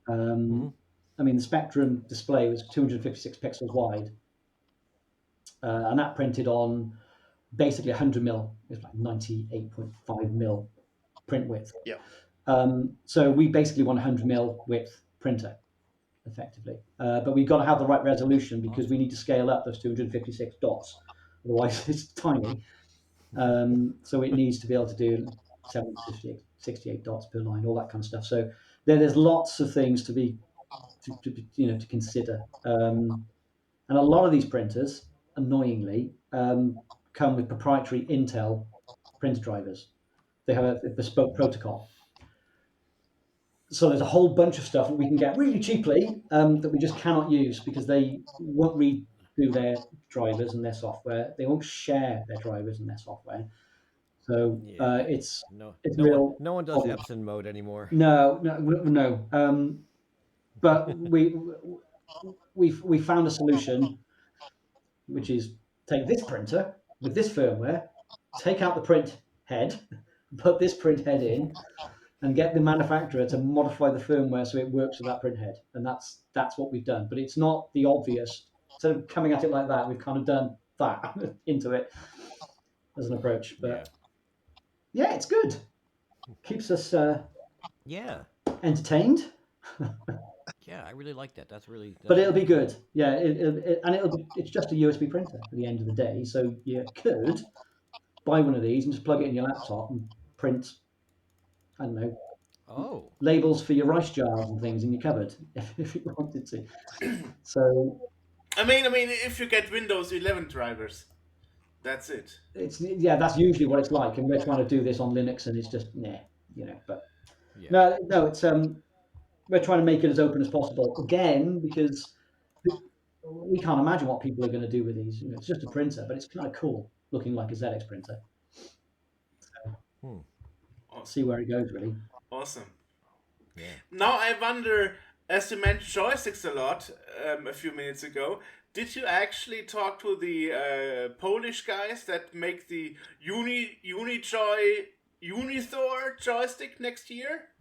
I mean, the Spectrum display was 256 pixels wide, and that printed on basically 100 mil. It was like 98.5 mil print width. Yeah. So we basically want 100 mil width printer, effectively. But we've got to have the right resolution because we need to scale up those 256 dots. Otherwise, it's tiny. So it needs to be able to do 68 dots per line, all that kind of stuff. So there's lots of things to consider. And a lot of these printers, annoyingly, come with proprietary Intel printer drivers. They have a bespoke protocol. So there's a whole bunch of stuff that we can get really cheaply that we just cannot use because they won't redo their drivers and their software. They won't share their drivers and their software. So it's no real. No one does Epson mode anymore. No. But we found a solution, which is take this printer with this firmware, take out the print head, put this print head in, and get the manufacturer to modify the firmware so it works with that print head. And that's what we've done. But it's not the obvious. Instead of coming at it like that, we've kind of done that into it as an approach. But yeah, it's good. Keeps us entertained. Yeah, I really like that. But it'll be good. Yeah, it's just a USB printer at the end of the day. So you could buy one of these and just plug it in your laptop and print, I don't know, labels for your rice jars and things in your cupboard if you wanted to. So I mean, if you get Windows 11 drivers, that's it. That's usually what it's like, and we're trying to do this on Linux, and it's just But no, it's we're trying to make it as open as possible again because we can't imagine what people are going to do with these. It's just a printer, but it's kind of cool looking like a ZX printer. So, see where it goes, really. Awesome. Yeah. Now I wonder, as you mentioned joysticks a lot a few minutes ago, did you actually talk to the Polish guys that make the Unijoy Unithor joystick next year?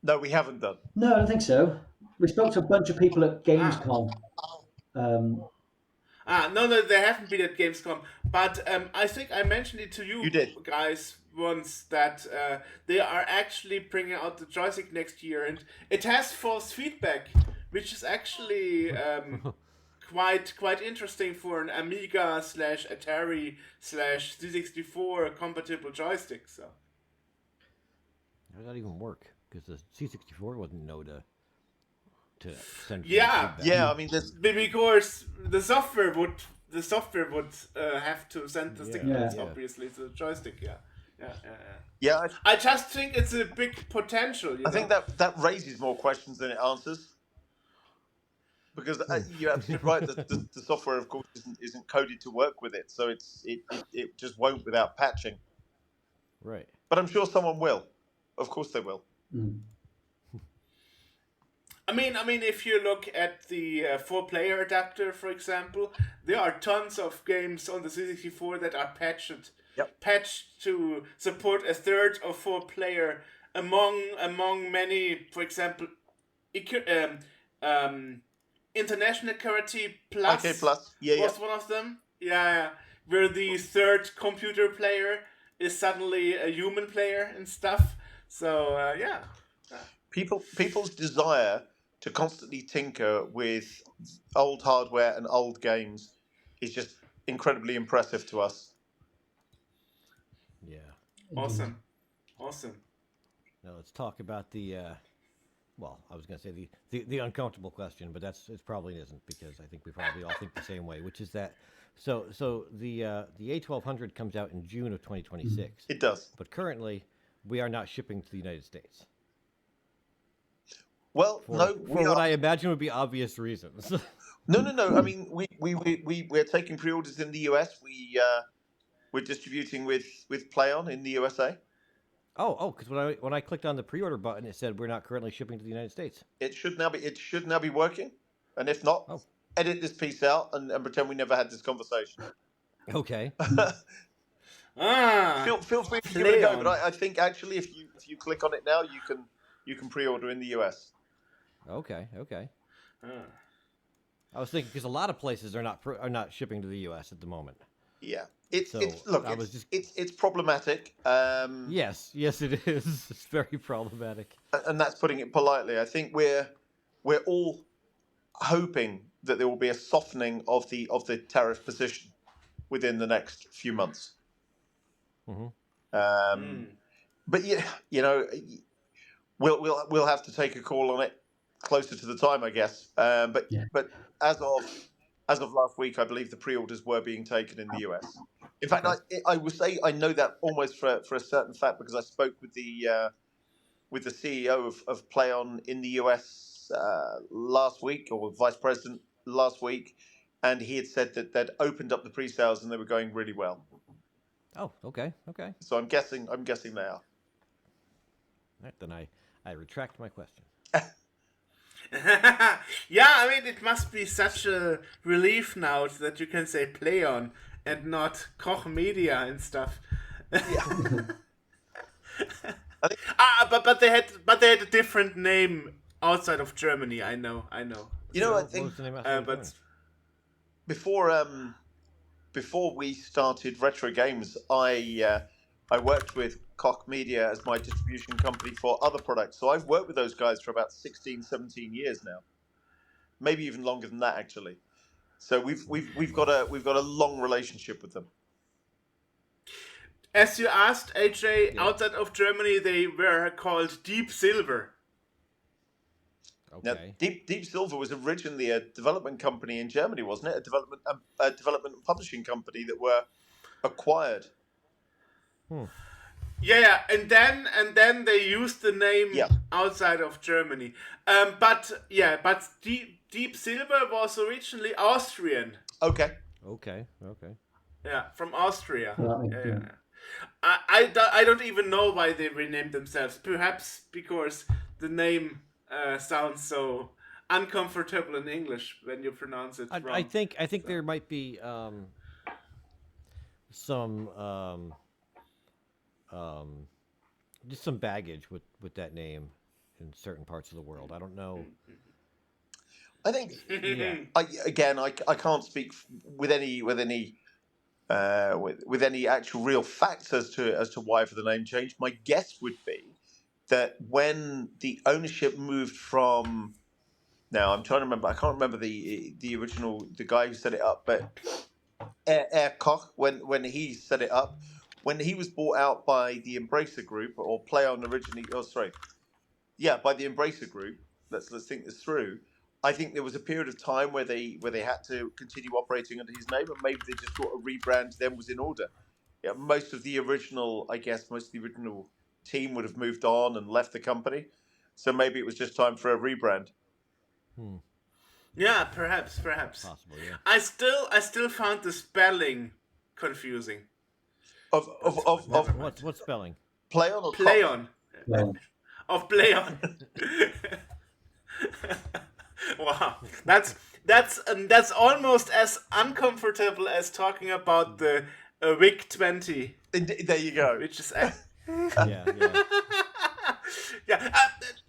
No, we haven't done. No, I don't think so. We spoke to a bunch of people at Gamescom. No, they haven't been at Gamescom. But I think I mentioned it to you guys once that they are actually bringing out the joystick next year, and it has force feedback, which is actually quite interesting for an Amiga / Atari / C64 compatible joystick. So how does that even work? Because the C64 wouldn't know to send. Yeah. I mean, because the software would have to send the signals, obviously, to the joystick. Yeah. I just think it's a big potential. I think that raises more questions than it answers. Because you're absolutely right. The software, of course, isn't coded to work with it, so it just won't without patching. Right. But I'm sure someone will. Of course, they will. Mm. I mean, if you look at the 4-player adapter, for example, there are tons of games on the C64 that are patched to support a 3rd or 4th player among many, for example, International Karate Plus, was one of them. Yeah, where the 3rd computer player is suddenly a human player and stuff. So People's desire to constantly tinker with old hardware and old games is just incredibly impressive to us. Yeah. Awesome. Now let's talk about the well, I was going to say the uncomfortable question, but it probably isn't because I think we probably all think the same way, which is that the A1200 comes out in June of 2026, It does. but currently we are not shipping to the United States Well, no, for what I imagine would be obvious reasons. No. I mean, we're taking pre-orders in the US. We're distributing with PlayOn in the USA. Because when I clicked on the pre-order button, it said we're not currently shipping to the United States. It should now be working, and if not, edit this piece out and pretend we never had this conversation. Okay. Feel free to give it a go, but I think actually if you click on it now, you can pre-order in the US. Okay. I was thinking because a lot of places are not shipping to the U.S. at the moment. Yeah, it's problematic. Yes, it is. It's very problematic, and that's putting it politely. I think we're all hoping that there will be a softening of the tariff position within the next few months. Mm-hmm. But yeah, we'll have to take a call on it closer to the time, I guess. But as of last week, I believe the pre-orders were being taken in the US. In fact, I would say I know that almost for a certain fact because I spoke with the CEO of PlayOn in the US last week, or vice president last week, and he had said that they'd opened up the pre-sales and they were going really well. Oh, okay. So I'm guessing they are. All right, then I retract my question. Yeah, I mean, it must be such a relief now that you can say PlayOn and not Koch Media and stuff. Yeah. But they had a different name outside of Germany. I know. I think what was the name but before we started Retro Games, I worked with Koch Media as my distribution company for other products. So I've worked with those guys for about 16, 17 years now. Maybe even longer than that, actually. So we've got a long relationship with them. As you asked, AJ, outside of Germany, they were called Deep Silver. Okay. Now, Deep Silver was originally a development company in Germany, wasn't it? A development and publishing company that were acquired. Yeah, and then they used the name outside of Germany. But Deep Silver was originally Austrian. Okay. Yeah, from Austria. Yeah. I don't even know why they renamed themselves. Perhaps because the name sounds so uncomfortable in English when you pronounce it wrong. I think there might be some just some baggage with that name in certain parts of the world. I don't know. I think I can't speak with any actual real facts as to why for the name change. My guess would be that when the ownership moved from, now I'm trying to remember, I can't remember the original, the guy who set it up, but Air Koch, when he set it up, when he was bought out by the Embracer Group, or PlayOn originally, by the Embracer Group. Let's think this through. I think there was a period of time where they had to continue operating under his name, and maybe they just thought a rebrand then was in order. Yeah, most of the original team would have moved on and left the company, so maybe it was just time for a rebrand. Yeah, perhaps. Possible, yeah. I still found the spelling confusing. Of what spelling? PlayOn or PlayOn. Yeah. Of PlayOn. Wow, that's almost as uncomfortable as talking about the WIG-20. There you go. Which is Yeah.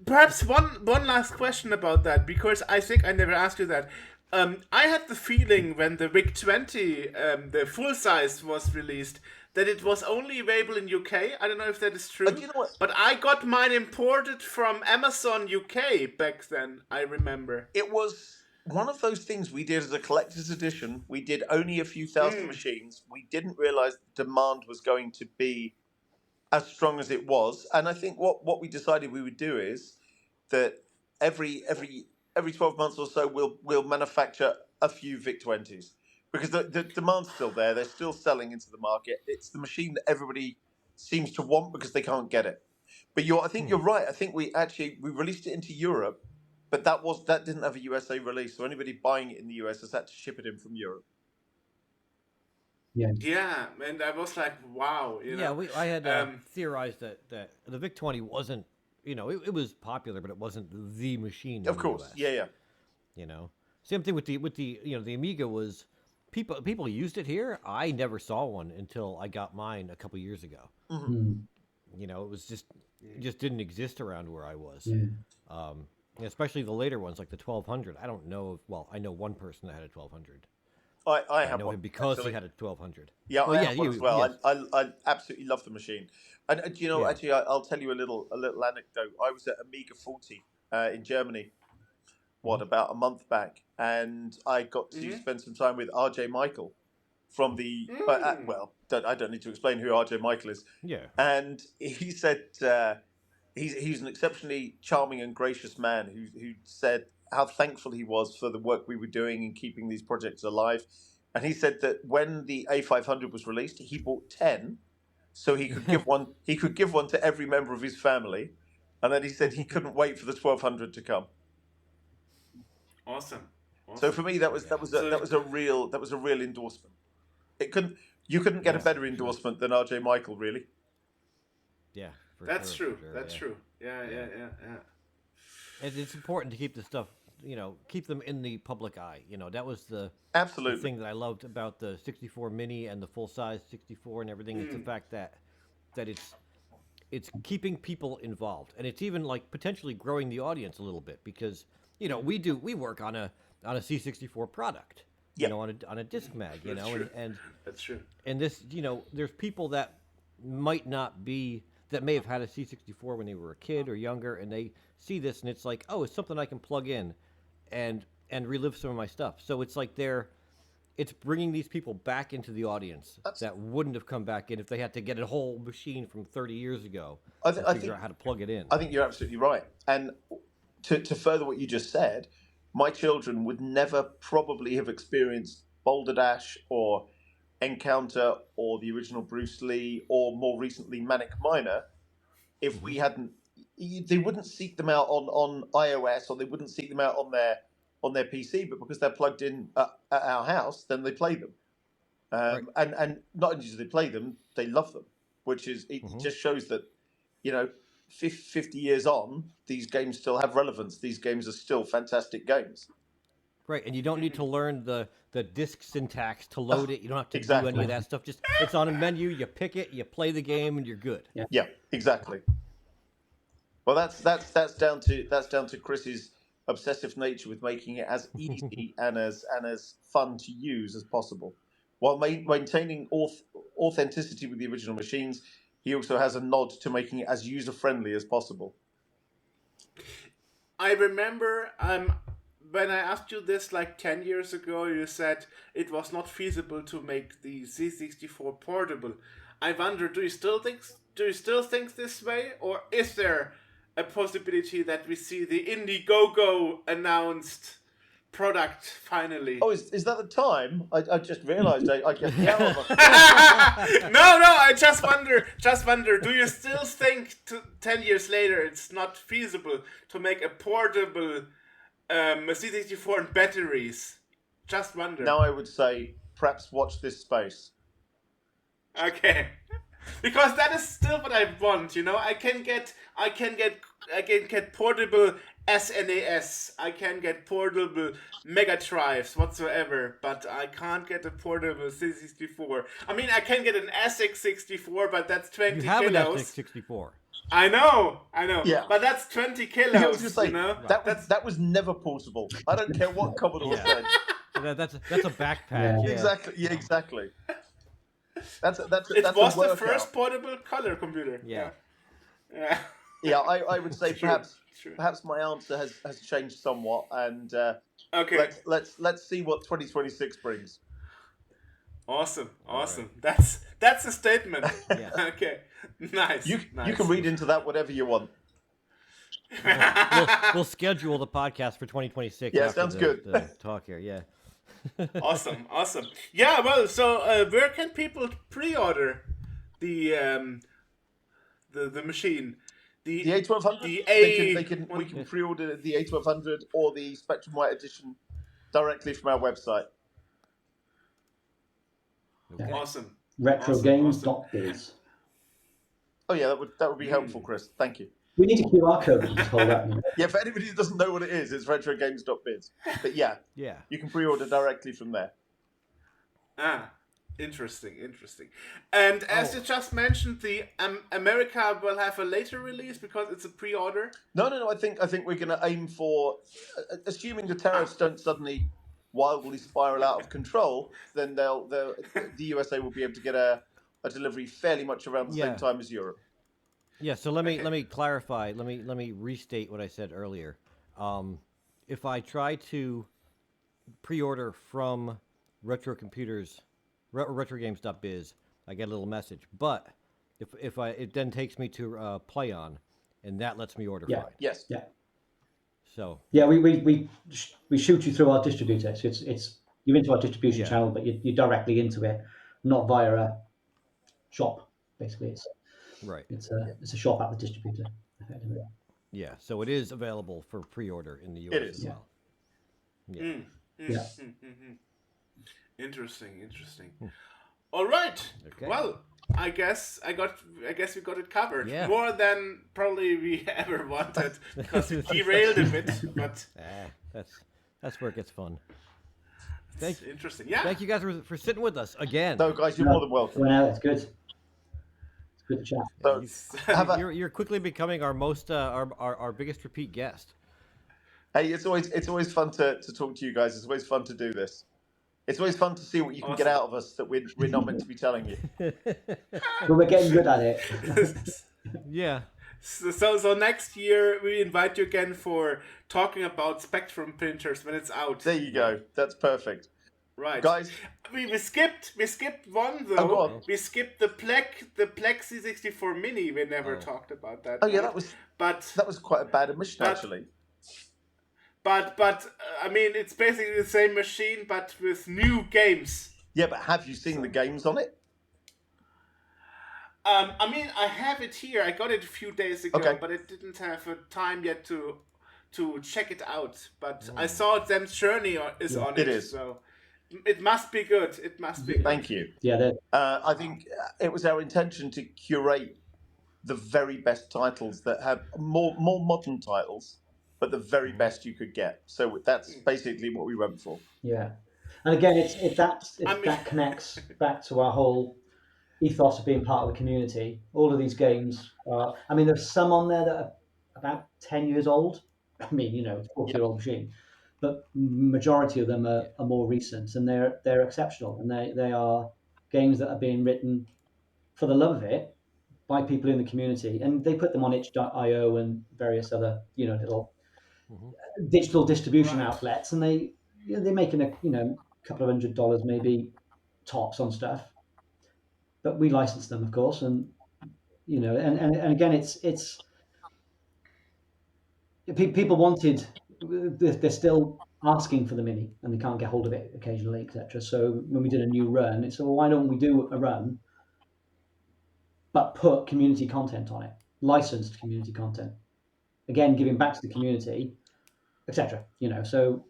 Perhaps one last question about that, because I think I never asked you that. I had the feeling when the WIG-20, the full size, was released, that it was only available in UK. I don't know if that is true. You know what? But I got mine imported from Amazon UK back then, I remember. It was one of those things we did as a collector's edition. We did only a few thousand machines. We didn't realize the demand was going to be as strong as it was. And I think what we decided we would do is that every 12 months or so we'll manufacture a few VIC-20s because the demand's still there. They're still selling into the market. It's the machine that everybody seems to want because they can't get it. But I think you're right. I think we released it into Europe, but that didn't have a USA release. So anybody buying it in the US has had to ship it in from Europe. Yeah, and I was like, wow, I had theorized that the VIC-20 wasn't, it was popular, but it wasn't the machine. Of course, in the US. Same thing with the the Amiga was people used it here. I never saw one until I got mine a couple years ago. It was it just didn't exist around where I was. Especially the later ones like the 1200. I don't know I know one person that had a 1200. I have know one him because actually. he had a 1200. Yeah, I have one as well. Yes. I absolutely love the machine. And actually, I'll tell you a little anecdote. I was at Amiga 40 in Germany, about a month back, and I got to spend some time with RJ Michael from the. I don't need to explain who RJ Michael is. Yeah. And he said he's an exceptionally charming and gracious man who said how thankful he was for the work we were doing in keeping these projects alive. And he said that when the A500 was released, he bought 10 so he could give one. He could give one to every member of his family, and then he said he couldn't wait for the 1200 to come. Awesome. So for me, that was a real endorsement. You couldn't get a better endorsement than RJ Michael, really. Yeah, that's true. That's true. Yeah. And it's important to keep the stuff, keep them in the public eye. That was the thing that I loved about the 64 Mini and the full size 64 and everything. Is the fact that it's keeping people involved, and it's even like potentially growing the audience a little bit because we work on a C64 product, on a disc mag, and that's true. And this, there's people that may have had a C64 when they were a kid or younger, and they see this and it's like, oh, it's something I can plug in and relive some of my stuff. So it's like it's bringing these people back into the audience that wouldn't have come back in if they had to get a whole machine from 30 years ago and figure out how to plug it in. I think you're absolutely right. And to further what you just said, my children would never probably have experienced Boulder Dash or Encounter or the original Bruce Lee or more recently Manic Miner if we hadn't. They wouldn't seek them out on iOS or they wouldn't seek them out on their PC, but because they're plugged in at our house, then they play them. Right. And not only do they play them, they love them, which is it just shows that 50 years on, these games still have relevance. These games are still fantastic games. Right, and you don't need to learn the disk syntax to load it. You don't have to do any of that stuff. Just it's on a menu. You pick it, you play the game, and you're good. Yeah, exactly. Well, that's down to Chris's obsessive nature with making it as easy and as fun to use as possible, while maintaining authenticity with the original machines. He also has a nod to making it as user friendly as possible. I remember when I asked you this like 10 years ago, you said it was not feasible to make the C64 portable. I wonder, do you still think this way, or is there a possibility that we see the Indiegogo announced product finally? Oh, is that the time? I just realised I get the No, I just wonder. Do you still think 10 years later it's not feasible to make a portable C64 and batteries? Just wonder. Now I would say perhaps watch this space. Okay. Because that is still what I want, I can get portable SNES, I can get portable Mega Drives whatsoever, but I can't get a portable C64. I mean, I can get an SX64, but that's 20 you have kilos. an SX64. I know. Yeah. But that's 20 kilos, I was just that was never portable. I don't care what Commodore said. That's a backpack. Yeah. Exactly. Yeah, exactly. That's it was the first portable color computer. Yeah. Yeah, I would say perhaps my answer has changed somewhat, and okay. Let's see what 2026 brings. Awesome. Right. That's a statement. Yeah. Okay. Nice. You can read into that whatever you want. We'll schedule the podcast for 2026. Yeah, after sounds the, good. The talk here, yeah. Awesome. Yeah, well, so where can people pre-order the the machine? The The A1200. the We can pre-order the A1200 or the Spectrum White edition directly from our website. Okay. Awesome. Retrogames.biz. Oh yeah, that would be helpful, Chris. Thank you. We need a QR code to just hold up. Yeah, for anybody who doesn't know what it is, it's retrogames.biz. But yeah, you can pre-order directly from there. Ah, interesting. And as you just mentioned, the America will have a later release because it's a pre-order. No. I think we're going to aim for, assuming the tariffs don't suddenly wildly spiral out of control, then the USA will be able to get a delivery fairly much around the same time as Europe. Yeah, so let me clarify. Let me restate what I said earlier. If I try to pre-order from retrogames.biz, I get a little message. But if it then takes me to Play On, and that lets me order fine. Yes. Yeah. So we shoot you through our distributor. So it's you're into our distribution channel, but you're directly into it, not via a shop. Basically, it's a shop at the distributor. Effectively. Yeah, so it is available for pre-order in the US as well. Yeah. Interesting. All right. Okay. Well, I guess we got it covered. Yeah. More than probably we ever wanted because we derailed a bit, but that's where it gets fun. Interesting. Yeah. Thank you guys for sitting with us again. No, guys, you're more than welcome. Well, it's good. It's good to chat. So you're quickly becoming our most our biggest repeat guest. Hey, it's always fun to talk to you guys. It's always fun to do this. It's always fun to see what you can get out of us that we're not meant to be telling you. But we're getting good at it. Yeah. So next year we invite you again for talking about Spectrum printers when it's out. There you go. That's perfect. Right, guys. We skipped one though. Oh, go on. We skipped the Plex C64 Mini. We never talked about that. Oh yeah, that was quite a bad omission actually. But I mean, it's basically the same machine, but with new games. Yeah, but have you seen the games on it? I mean, I have it here. I got it a few days ago, but I didn't have time yet to check it out. But I saw Sam's Journey is on it. It is. So it must be good. It must be good. Thank you. Yeah. I think it was our intention to curate the very best titles that have more modern titles, but the very best you could get. So that's basically what we went for. Yeah. And again, that connects back to our whole ethos of being part of the community. All of these games are, I mean, there's some on there that are about 10 years old. I mean, it's a 40-year-old machine, but majority of them are more recent, and they're exceptional, and they are games that are being written for the love of it by people in the community, and they put them on itch.io and various other little digital distribution outlets, and they're making a couple of $100 maybe tops on stuff, but we license them, of course, and and again, it's people wanted. They're still asking for the Mini, and they can't get hold of it occasionally, etc. So when we did a new run, it's well, why don't we do a run, but put community content on it, licensed community content, again giving back to the community, etc. So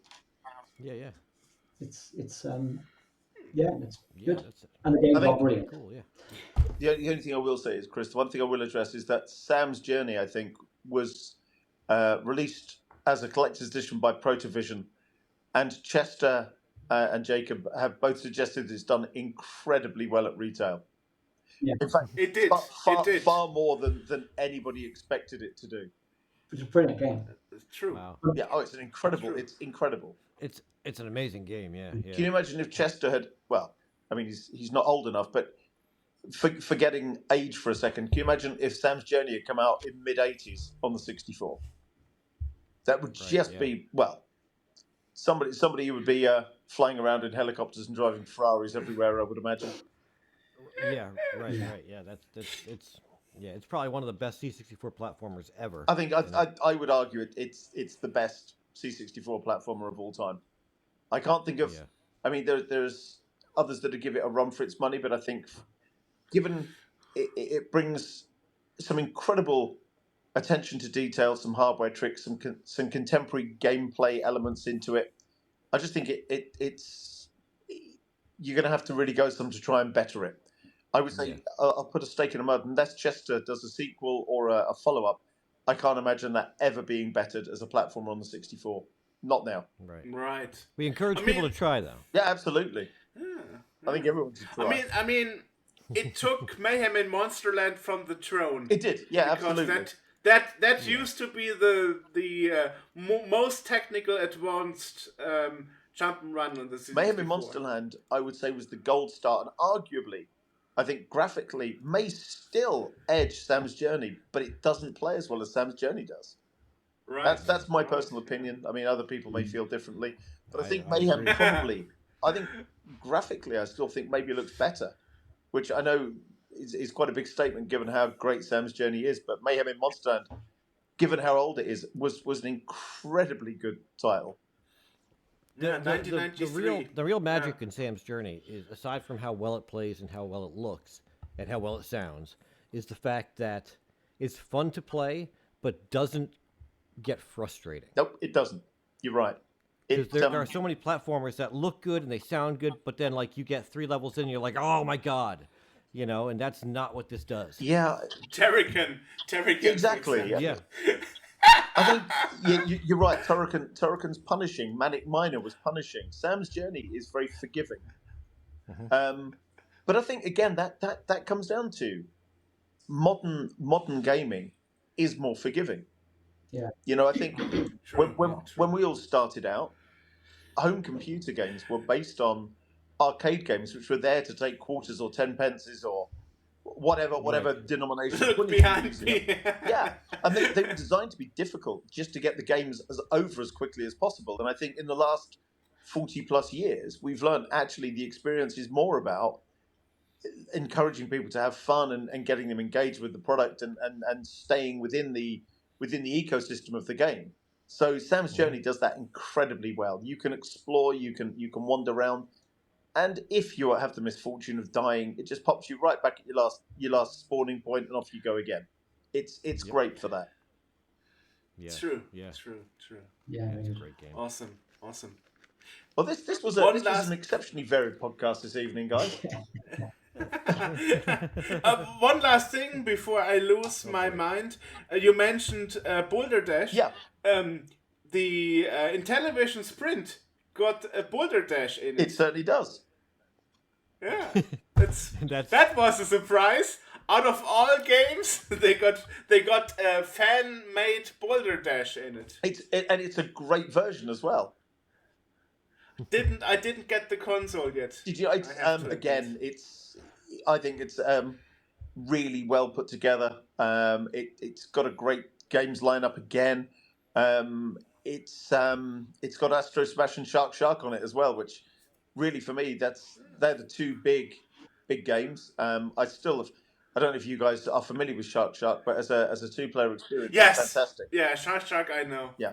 yeah, it's good, and the games are brilliant. Cool, yeah. The only thing I will say is, Chris, the one thing I will address is that Sam's Journey, I think, was released as a collector's edition by Protovision, and Chester and Jacob have both suggested it's done incredibly well at retail. Yeah. In fact, it did. Far more than anybody expected it to do. It's a brilliant game. It's true. Wow. Yeah. Oh, it's incredible. It's incredible. It's an amazing game. Yeah. Can you imagine if Chester had? Well, I mean, he's not old enough, but forgetting age for a second, can you imagine if Sam's Journey had come out in mid-80s on the 64? That would be, well, somebody who would be flying around in helicopters and driving Ferraris everywhere, I would imagine. Yeah, right. Yeah, that's Yeah, it's probably one of the best C64 platformers ever. I think I would argue it's the best C64 platformer of all time. I can't think of. Yeah. I mean, there's others that would give it a run for its money, but I think given it brings some incredible attention to detail, some hardware tricks, some contemporary gameplay elements into it. I just think it's you're going to have to really go some to try and better it. I would say I'll put a stake in the mud unless Chester does a sequel or a follow up. I can't imagine that ever being bettered as a platformer on the 64. Not now. Right. We encourage people to try, though. Yeah, absolutely. I think everyone should try. I mean, it took Mayhem in Monsterland from the throne. It did. Yeah, absolutely. That used to be the most technical advanced jump and run on the 64. Mayhem in Monsterland, I would say, was the gold star, and arguably, I think graphically may still edge Sam's Journey, but it doesn't play as well as Sam's Journey does. Right. That's my personal opinion. I mean, other people may feel differently, but I think Mayhem probably. I think graphically, I still think maybe it looks better, which I know is quite a big statement given how great Sam's Journey is. But Mayhem in Monsterland, given how old it is, was an incredibly good title. Yeah, 1993. The real magic in Sam's Journey is, aside from how well it plays and how well it looks and how well it sounds, is the fact that it's fun to play but doesn't get frustrating. Nope, it doesn't. You're right. There are so many platformers that look good and they sound good, but then like you get 3 levels in, and you're like, oh my god, and that's not what this does. Yeah, Turrican. Exactly. Yeah. I think you're right. Turrican's punishing. Manic Miner was punishing. Sam's Journey is very forgiving. But I think again that comes down to modern gaming is more forgiving. Yeah. I think when we all started out, home computer games were based on arcade games, which were there to take quarters or 10 pences or whatever denomination. Look behind me. Yeah, and they were designed to be difficult just to get the games over as quickly as possible. And I think in the last 40 plus years, we've learned actually the experience is more about encouraging people to have fun and getting them engaged with the product and staying within the ecosystem of the game. So Sam's Journey does that incredibly well. You can explore, you can wander around, and if you have the misfortune of dying, it just pops you right back at your last spawning point, and off you go again. It's great for that. Yeah. True. Yeah. True. Yeah, It's a great game. Awesome. Well, this was an exceptionally varied podcast this evening, guys. One last thing before I lose my mind. You mentioned Boulder Dash. Yeah. The Intellivision Sprint got a Boulder Dash in it. It certainly does. Yeah. That was a surprise. Out of all games, they got a fan-made Boulder Dash in it. And it's a great version as well. I didn't get the console yet. Did you? I think it's really well put together. It's got a great games lineup again. It's got Astro Smash and Shark on it as well, which really for me they're the two big games. I don't know if you guys are familiar with Shark, but as a 2-player experience, yes, it's fantastic. Yeah, Shark, I know. Yeah.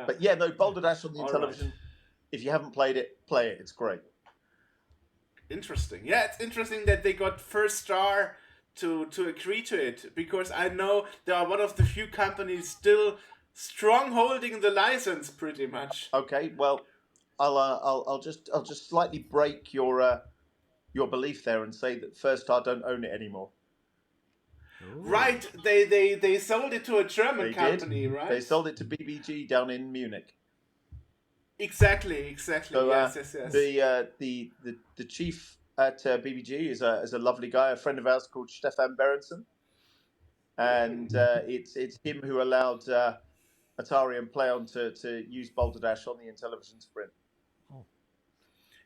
But yeah, no, Boulder Dash on the Intellivision. Right. If you haven't played it, play it. It's great. Interesting. Yeah, it's interesting that they got First Star to agree to it, because I know they are one of the few companies still strong holding the license pretty much. Okay, well, I'll just slightly break your belief there and say that First Star don't own it anymore. Ooh. Right, they sold it to a German company, right? They sold it to BBG down in Munich. Exactly. So, yes. The chief at BBG is a lovely guy, a friend of ours called Stefan Berenson, and it's him who allowed Atari and PlayOn to use Boulder Dash on the Intellivision Sprint. Oh.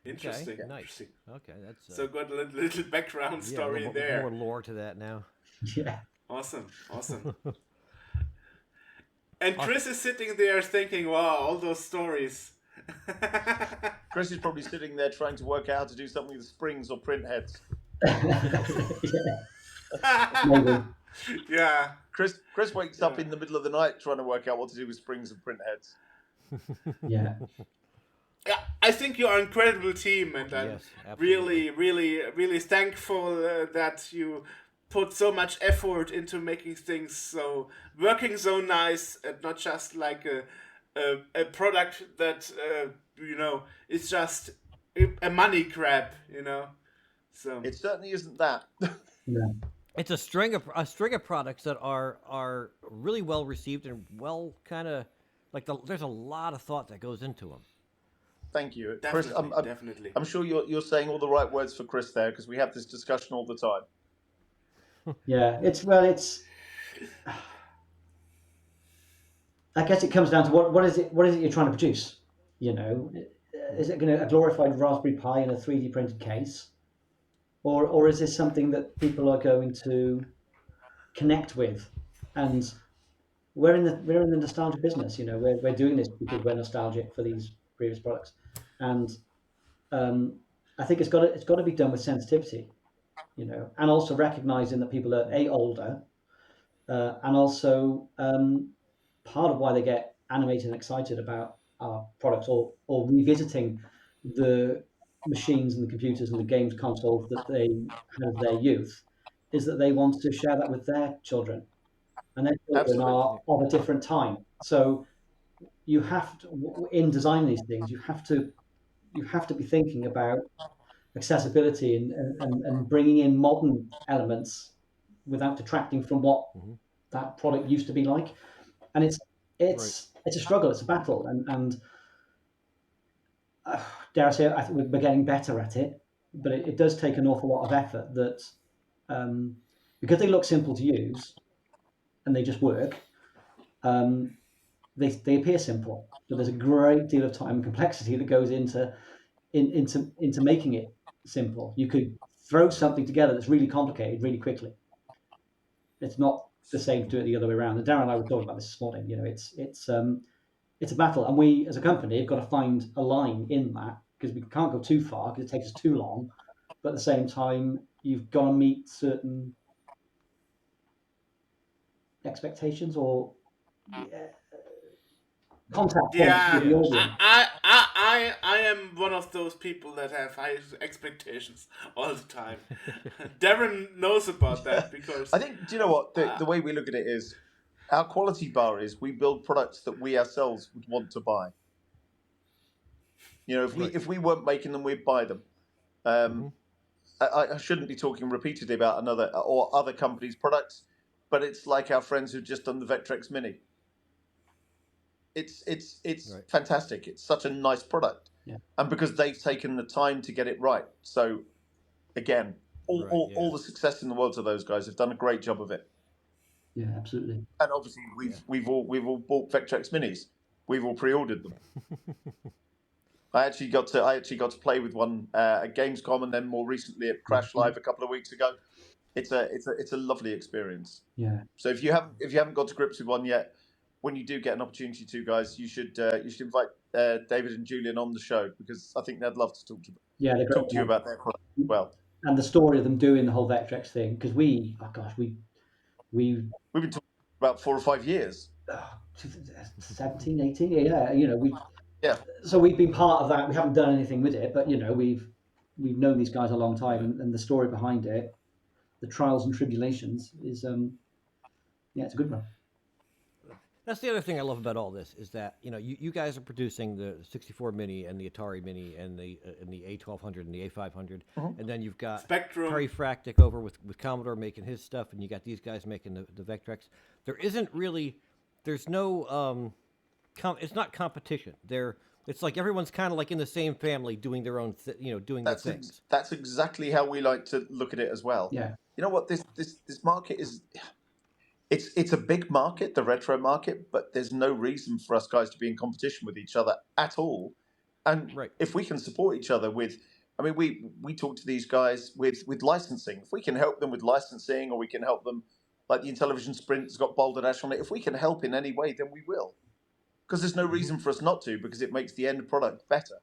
Interesting. Okay, nice. Okay, that's so got a little background story more, there. More lore to that now. Yeah. Awesome. And Chris is sitting there thinking, "Wow, all those stories." Chris is probably sitting there trying to work out how to do something with springs or print heads. Yeah. Maybe. Yeah. Chris wakes up in the middle of the night trying to work out what to do with springs and print heads. Yeah. Yeah, I think you are an incredible team, and I'm Yes, absolutely. really thankful that you put so much effort into making things so working so nice, and not just like a product that is just a money grab, So It certainly isn't that. No. It's a string of products that are really well received and well kind of like there's a lot of thought that goes into them. Thank you, Chris. definitely. I'm sure you're saying all the right words for Chris there, because we have this discussion all the time. Yeah. I guess it comes down to what is it you're trying to produce? Is it going to a glorified Raspberry Pi in a 3D printed case, or is this something that people are going to connect with? And we're in the nostalgia business. We're doing this because we're nostalgic for these previous products, and I think it's got to be done with sensitivity, and also recognizing that people are older, and also part of why they get animated and excited about our products or revisiting the machines and the computers and the games consoles that they had as their youth is that they want to share that with their children, and their children Absolutely. are of a different time. So you have to, in designing these things, you have to be thinking about accessibility and bringing in modern elements without detracting from what that product used to be like. And it's a struggle, it's a battle, and dare I say it, I think we're getting better at it, but it does take an awful lot of effort. That because they look simple to use and they just work, they appear simple, but there's a great deal of time and complexity that goes into making it simple. You could throw something together that's really complicated really quickly. It's not the same to do it the other way around. And Darren and I were talking about this morning. It's a battle, and we as a company have got to find a line in that, because we can't go too far because it takes us too long. But at the same time, you've got to meet certain expectations or contact points with the audience. I am one of those people that have high expectations all the time. Darren knows about that because I think, do you know what? The way we look at it is, our quality bar is we build products that we ourselves would want to buy. If we weren't making them, we'd buy them. I shouldn't be talking repeatedly about another or other companies' products, but it's like our friends who've just done the Vectrex Mini. It's Right. fantastic. It's such a nice product, Yeah. and because they've taken the time to get it right. So, again, all the success in the world to those guys. Have done a great job of it. Yeah, absolutely. And obviously, we've all bought Vectrex Minis. We've all pre-ordered them. I actually got to play with one at Gamescom, and then more recently at Crash Live a couple of weeks ago. It's a lovely experience. Yeah. So if you haven't got to grips with one yet, when you do get an opportunity to, guys, you should invite David and Julian on the show, because I think they'd love to talk to you about their product as well. And the story of them doing the whole Vectrex thing, because we've been talking about 4 or 5 years. 17, 18, yeah. So we've been part of that. We haven't done anything with it, but we've known these guys a long time, and the story behind it, the trials and tribulations, is it's a good one. That's the other thing I love about all this is that you guys are producing the 64 Mini and the Atari Mini and the A1200 and the A500, and then you've got Spectrum. Perry Fractic over with Commodore making his stuff, and you got these guys making the Vectrex. There's no it's not competition. It's like everyone's kind of like in the same family doing their own doing their things. That's exactly how we like to look at it as well. Yeah. You know what, this market is. It's a big market, the retro market, but there's no reason for us guys to be in competition with each other at all. And if we can support each other we talk to these guys with licensing. If we can help them with licensing, or we can help them, like the Intellivision Sprint has got Boulder Dash on it, if we can help in any way, then we will. Because there's no reason for us not to, because it makes the end product better.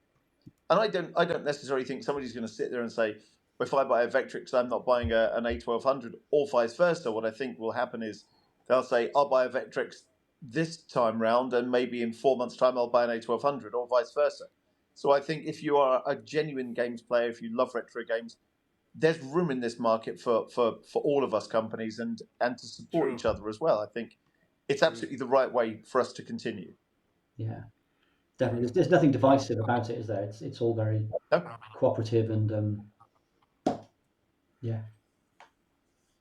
And I don't necessarily think somebody's going to sit there and say, if I buy a Vectrix, I'm not buying an A1200, or vice versa. What I think will happen is they'll say, I'll buy a Vectrix this time round, and maybe in 4 months' time, I'll buy an A1200, or vice versa. So I think if you are a genuine games player, if you love retro games, there's room in this market for all of us companies and to support each other as well. I think it's absolutely the right way for us to continue. Yeah, definitely. There's nothing divisive about it, is there? It's all very cooperative and yeah.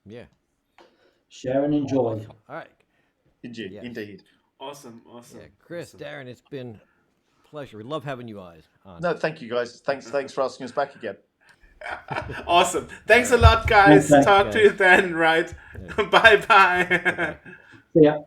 Yeah. Share and enjoy. Awesome. All right. Indeed. Yes. Indeed. Awesome. Yeah, Chris, Darren, it's been a pleasure. We love having you guys on. No, thank you guys. Thanks for asking us back again. Awesome. Thanks a lot, guys. Thanks, Talk guys. to you then, right? Yeah. Bye-bye. See ya.